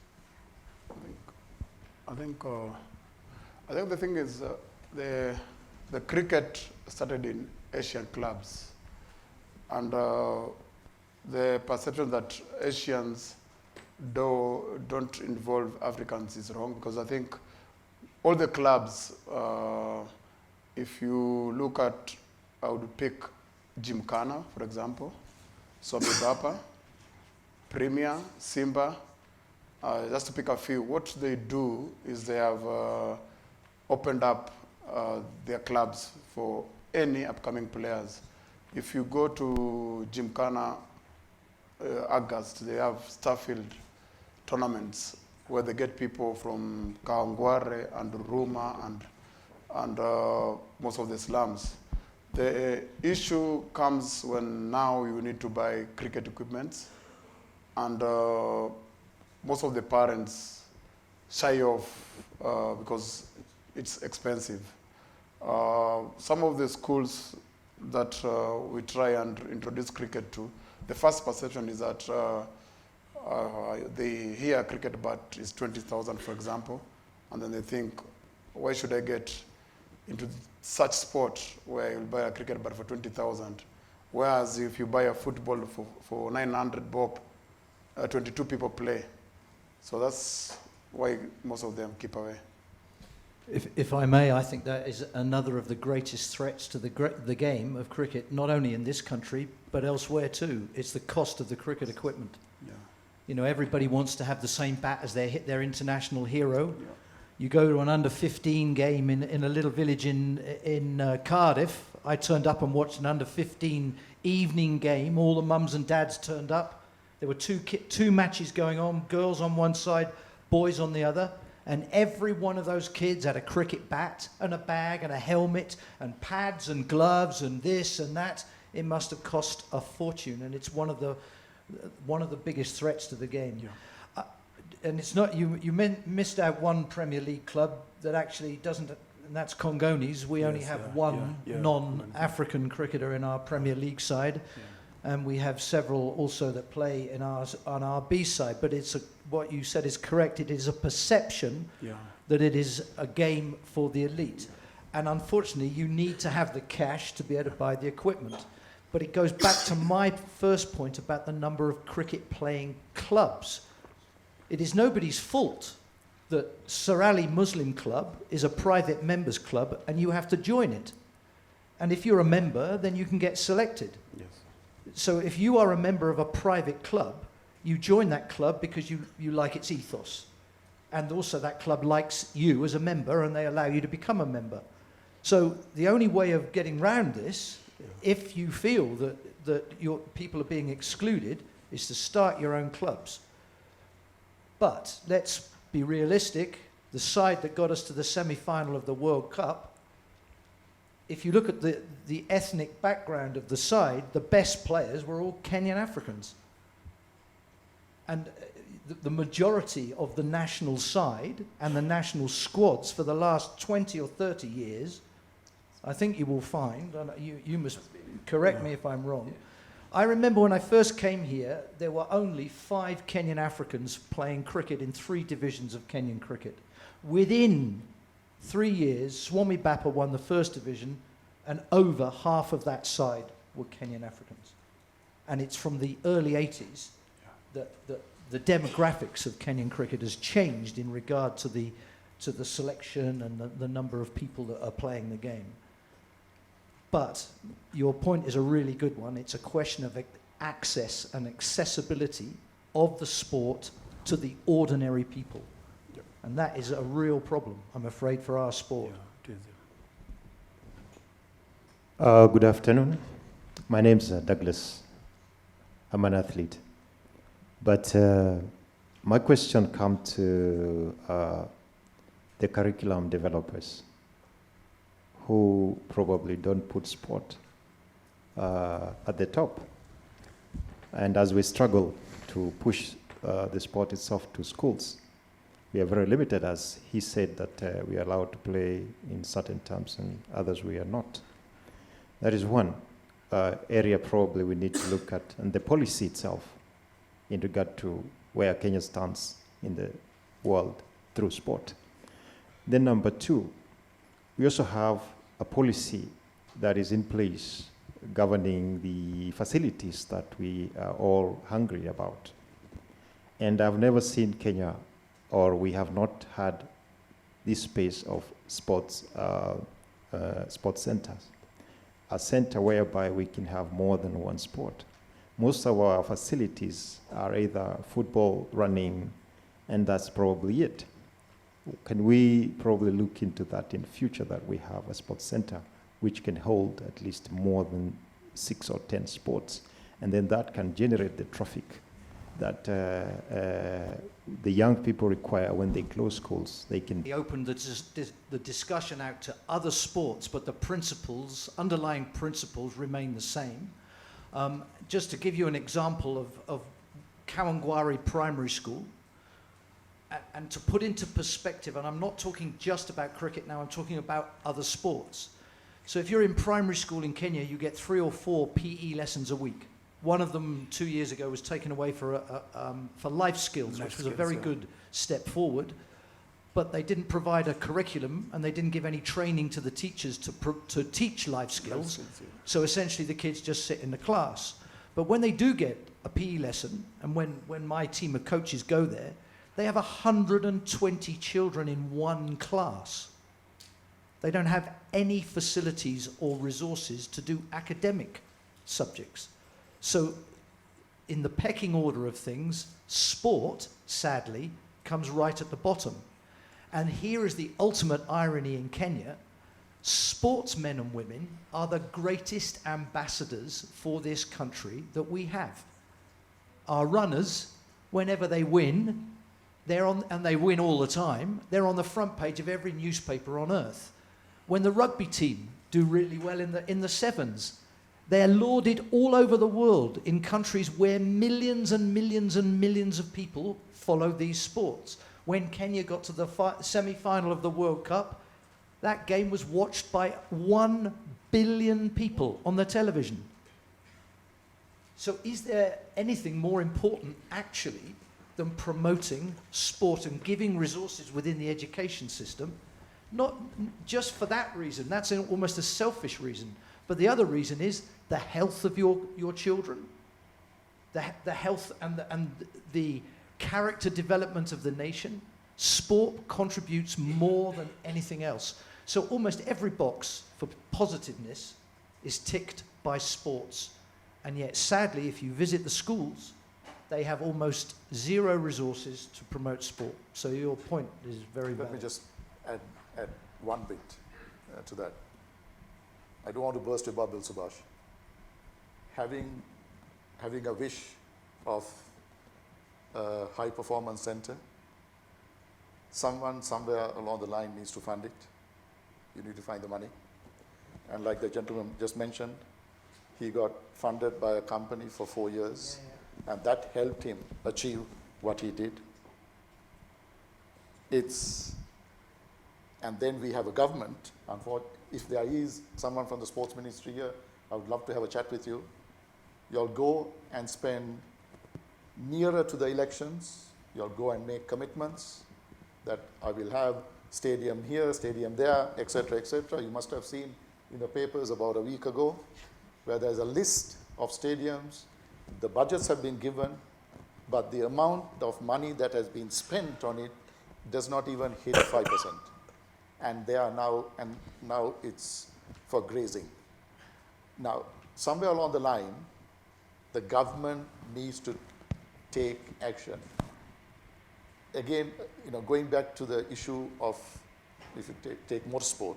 I think the thing is the cricket started in Asian clubs, and the perception that Asians don't involve Africans is wrong, because I think all the clubs, if you look at, I would pick Gymkhana, for example, Swami Premier, Simba, just to pick a few. What they do is they have opened up their clubs for any upcoming players. if you go to Gymkhana, August, they have Starfield tournaments where they get people from Kaongware and Ruma and most of the slums. The issue comes when now you need to buy cricket equipment, and most of the parents shy off because it's expensive. Some of the schools that we try and introduce cricket to, the first perception is that they hear cricket bat is 20,000, for example, and then they think, why should I get into such sport where you'll buy a cricket bat for 20,000? Whereas if you buy a football for 900 bob, 22 people play. So that's why most of them keep away.
If I may, I think that is another of the greatest threats to the game of cricket, not only in this country, but elsewhere too. It's the cost of the cricket equipment.
Yeah.
You know, everybody wants to have the same bat as their international hero.
Yeah.
You go to an under-15 game in a little village in Cardiff. I turned up and watched an under-15 evening game. All the mums and dads turned up. There were two matches going on, girls on one side, boys on the other. And every one of those kids had a cricket bat and a bag and a helmet and pads and gloves and this and that. It must have cost a fortune, and it's one of the biggest threats to the game.
Yeah.
And it's not you missed out one Premier League club that actually doesn't, and that's Congolese. We only have one non-African cricketer in our Premier League side. Yeah. And we have several also that play on our B side. But what you said is correct. It is a perception that it is a game for the elite. And unfortunately, you need to have the cash to be able to buy the equipment. But it goes back to my first point about the number of cricket playing clubs. It is nobody's fault that Sir Ali Muslim Club is a private members club and you have to join it. And if you're a member, then you can get selected.
Yes.
So if you are a member of a private club, you join that club because you like its ethos. And also that club likes you as a member and they allow you to become a member. So the only way of getting round this, if you feel that your people are being excluded, is to start your own clubs. But let's be realistic. The side that got us to the semi-final of the World Cup, if you look at the ethnic background of the side, the best players were all Kenyan Africans. And the majority of the national side and the national squads for the last 20 or 30 years, I think you will find, and you must correct me if I'm wrong, I remember when I first came here, there were only 5 Kenyan Africans playing cricket in 3 divisions of Kenyan cricket. Within 3 years, Swami Bapa won the first division, and over half of that side were Kenyan Africans. And it's from the early 80s that the demographics of Kenyan cricket has changed in regard to the selection and the number of people that are playing the game. But your point is a really good one. It's a question of access and accessibility of the sport to the ordinary people.
Yep.
And that is a real problem, I'm afraid, for our sport.
Good afternoon. My name is Douglas. I'm an athlete. But my question comes to the curriculum developers who probably don't put sport at the top. And as we struggle to push the sport itself to schools, we are very limited, as he said, that we are allowed to play in certain terms and others we are not. That is one area probably we need to look at, and the policy itself in regard to where Kenya stands in the world through sport. Then number 2, we also have a policy that is in place governing the facilities that we are all hungry about. And I've never seen Kenya, or we have not had this space of sports centers, a center whereby we can have more than one sport. Most of our facilities are either football, running, and that's probably it. Can we probably look into that in future, that we have a sports center which can hold at least more than 6 or 10 sports, and then that can generate the traffic that the young people require when they close schools. They can.
He opened the discussion out to other sports, but the principles, underlying principles, remain the same. Just to give you an example of Kawangware Primary School, and to put into perspective, and I'm not talking just about cricket now, I'm talking about other sports. So if you're in primary school in Kenya, you get 3 or 4 PE lessons a week. One of them 2 years ago was taken away for life skills, which was a very good step forward. But they didn't provide a curriculum, and they didn't give any training to the teachers to teach life skills. So essentially the kids just sit in the class. But when they do get a PE lesson, and when my team of coaches go there, they have 120 children in one class. They don't have any facilities or resources to do academic subjects. So in the pecking order of things, sport, sadly, comes right at the bottom. And here is the ultimate irony in Kenya. Sportsmen and women are the greatest ambassadors for this country that we have. Our runners, whenever they win, and they win all the time, they're on the front page of every newspaper on earth. When the rugby team do really well in the sevens, they're lauded all over the world in countries where millions and millions and millions of people follow these sports. When Kenya got to the semi-final of the World Cup, that game was watched by 1 billion people on the television. So is there anything more important, actually, than promoting sport and giving resources within the education system? Not just for that reason, that's almost a selfish reason, but the other reason is the health of your children, the health and the character development of the nation. Sport contributes more than anything else. So almost every box for positiveness is ticked by sports. And yet, sadly, if you visit the schools, they have almost zero resources to promote sport. So your point is very valid.
Let me just add one bit to that. I don't want to burst your bubble, Subhash. Having a wish of a high performance center, someone somewhere along the line needs to fund it. You need to find the money. And like the gentleman just mentioned, he got funded by a company for 4 years, and that helped him achieve what he did. And then we have a government. If there is someone from the sports ministry here, I would love to have a chat with you. You'll go and spend nearer to the elections. You'll go and make commitments that I will have stadium here, stadium there, etc., etc. You must have seen in the papers about a week ago where there's a list of stadiums. The budgets have been given, but the amount of money that has been spent on it does not even hit 5%. And they are now it's for grazing. Now, somewhere along the line, the government needs to take action. Again, going back to the issue of, if you take motorsport,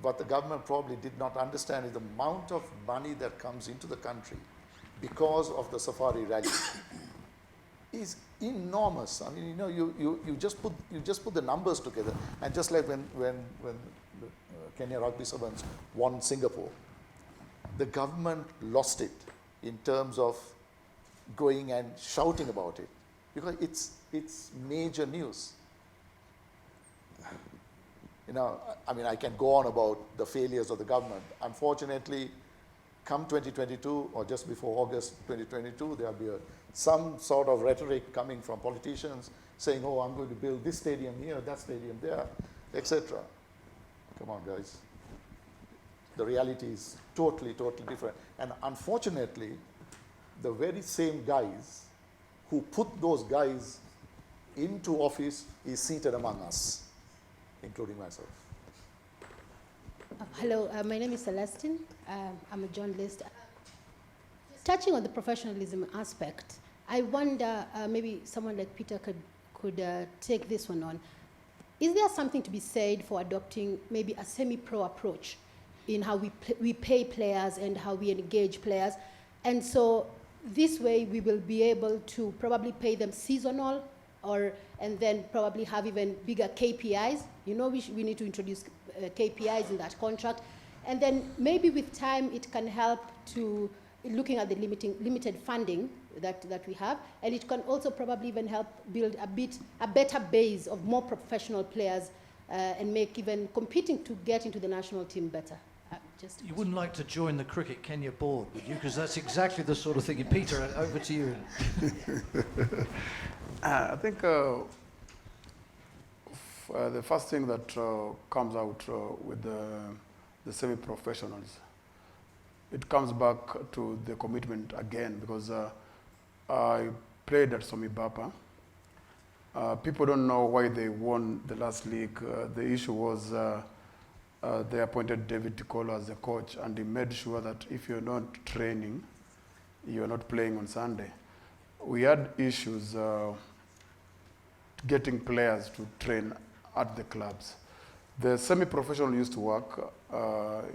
what the government probably did not understand is the amount of money that comes into the country because of the Safari Rally is enormous. I mean, you just put the numbers together, and just like when Kenya Rugby Sevens won Singapore, the government lost it in terms of going and shouting about it because it's major news. I mean, I can go on about the failures of the government. Unfortunately, come 2022 or just before August 2022, there'll be some sort of rhetoric coming from politicians saying, oh, I'm going to build this stadium here, that stadium there, etc. Come on, guys. The reality is totally, totally different. And unfortunately, the very same guys who put those guys into office is seated among us, including myself.
Hello, my name is Celestine. I'm a journalist. Touching on the professionalism aspect, I wonder, maybe someone like Peter could take this one on. Is there something to be said for adopting maybe a semi-pro approach in how we pay players and how we engage players. And so this way we will be able to probably pay them seasonal, and then probably have even bigger KPIs. You know, we need to introduce KPIs in that contract. And then maybe with time it can help to looking at the limited funding that we have, and it can also probably even help build a better base of more professional players and make even competing to get into the national team better.
You wouldn't like to join the Cricket Kenya board, would you? Because that's exactly the sort of thing. Peter, over to you.
I think the first thing that comes out with the semi-professionals, it comes back to the commitment again, because I played at SUBHASH. People don't know why they won the last league. The issue was they appointed David Tikolo as the coach, and he made sure that if you're not training, you're not playing on Sunday. We had issues getting players to train at the clubs. The semi-professional used to work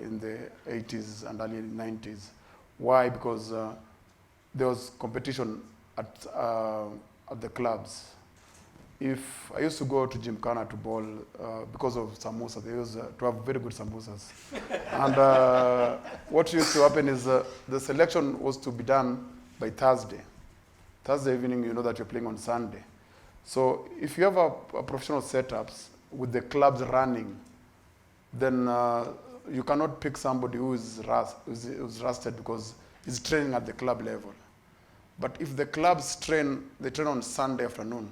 in the 80s and early 90s. Why? Because there was competition at the clubs. If I used to go to Gymkhana to bowl because of samosa, they used to have very good samosas. And what used to happen is the selection was to be done by Thursday. Thursday evening, you know that you're playing on Sunday. So if you have a professional setups with the clubs running, then you cannot pick somebody who's rusted because he's training at the club level. But if the clubs they train on Sunday afternoon.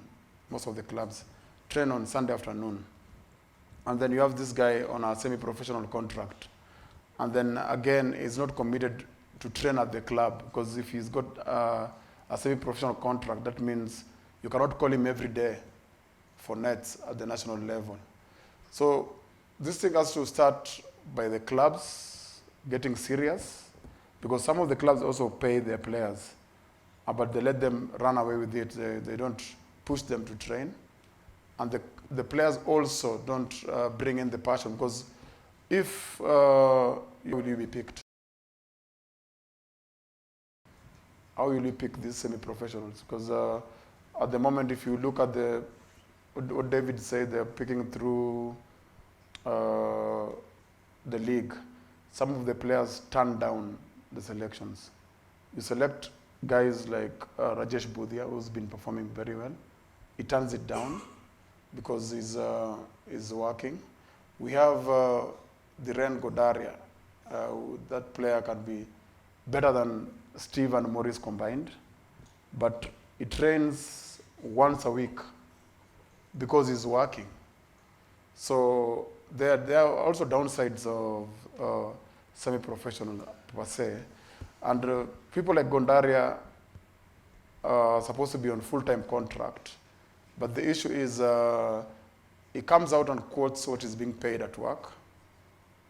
Most of the clubs train on Sunday afternoon. And then you have this guy on a semi-professional contract. And then again, he's not committed to train at the club, because if he's got a semi-professional contract, that means you cannot call him every day for nets at the national level. So this thing has to start by the clubs getting serious, because some of the clubs also pay their players, but they let them run away with it. They don't push them to train. And the players also don't bring in the passion, because if will you be picked? How will you pick these semi-professionals? Because at the moment, if you look at what David said, they're picking through the league. Some of the players turn down the selections. You select guys like Rajesh Budhia, who's been performing very well. He turns it down because he's working. We have Dhiren Godaria. That player can be better than Steve and Maurice combined, but he trains once a week because he's working. So there are also downsides of semi-professional per se. And people like Gondaria are supposed to be on full-time contract. But the issue is he comes out and quotes what is being paid at work,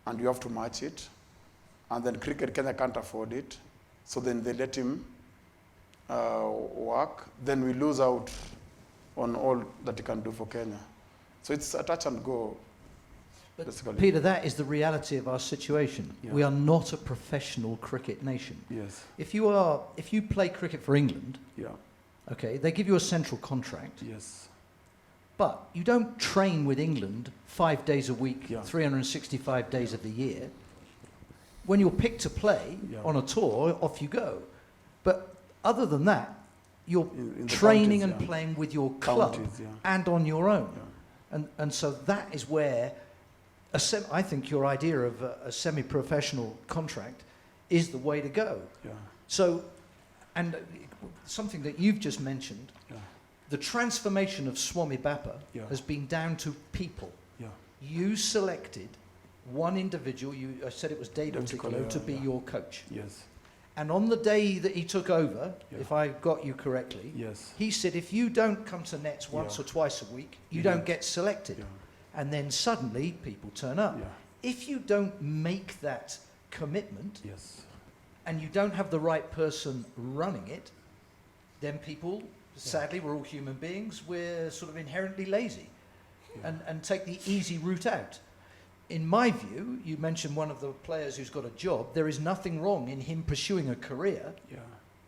and you have to match it. And then Cricket Kenya can't afford it. So then they let him work. Then we lose out on all that he can do for Kenya. So it's a touch and go.
But
basically.
Peter, that is the reality of our situation.
Yeah.
We are not a professional cricket nation.
Yes.
If you play cricket for England,
Yeah.
okay, they give you a central contract,
Yes.
but you don't train with England 5 days a week,
Yeah.
365 days of the year. When you're picked to play on a tour, off you go. But other than that, you're
In the
training
counties,
and playing with your club
Counties, yeah.
and on your own.
Yeah.
And so that is where I think your idea of a semi-professional contract is the way to go.
Yeah.
So, and something that you've just mentioned,
Yeah.
the transformation of Swami Bappa
Yeah.
has been down to people.
Yeah.
You selected one individual, I said it was David
David
Tikolo,
Tikolo,
to be
yeah.
your coach.
Yes.
And on the day that he took over,
Yeah.
if I got you correctly,
Yes.
he said, if you don't come to nets once
Yeah.
or twice a week, you
Yeah.
don't get selected.
Yeah.
And then suddenly people turn up.
Yeah.
If you don't make that commitment
Yes.
and you don't have the right person running it, then people, sadly, we're all human beings, we're sort of inherently lazy and take the easy route out. in my view, you mentioned one of the players who's got a job. There is nothing wrong in him pursuing a career,
Yeah.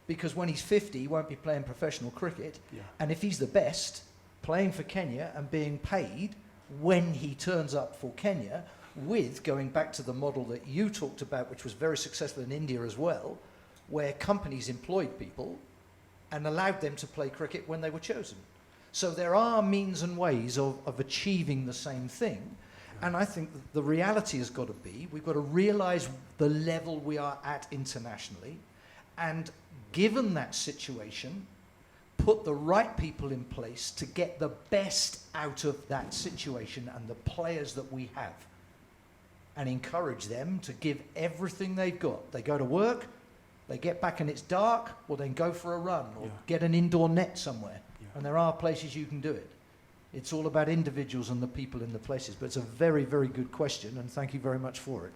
because when he's 50, he won't be playing professional cricket.
Yeah.
And if he's the best, playing for Kenya and being paid when he turns up for Kenya, with going back to the model that you talked about, which was very successful in India as well, where companies employed people and allowed them to play cricket when they were chosen. So there are means and ways of achieving the same thing. And I think that the reality has got to be, we've got to realise the level we are at internationally, and given that situation, put the right people in place to get the best out of that situation and the players that we have, and encourage them to give everything they've got. They go to work, they get back and it's dark, well then go for a run, or
Yeah.
get an indoor net somewhere.
Yeah.
And there are places you can do it. It's all about individuals and the people in the places. But it's a very, very good question, and thank you very much for it.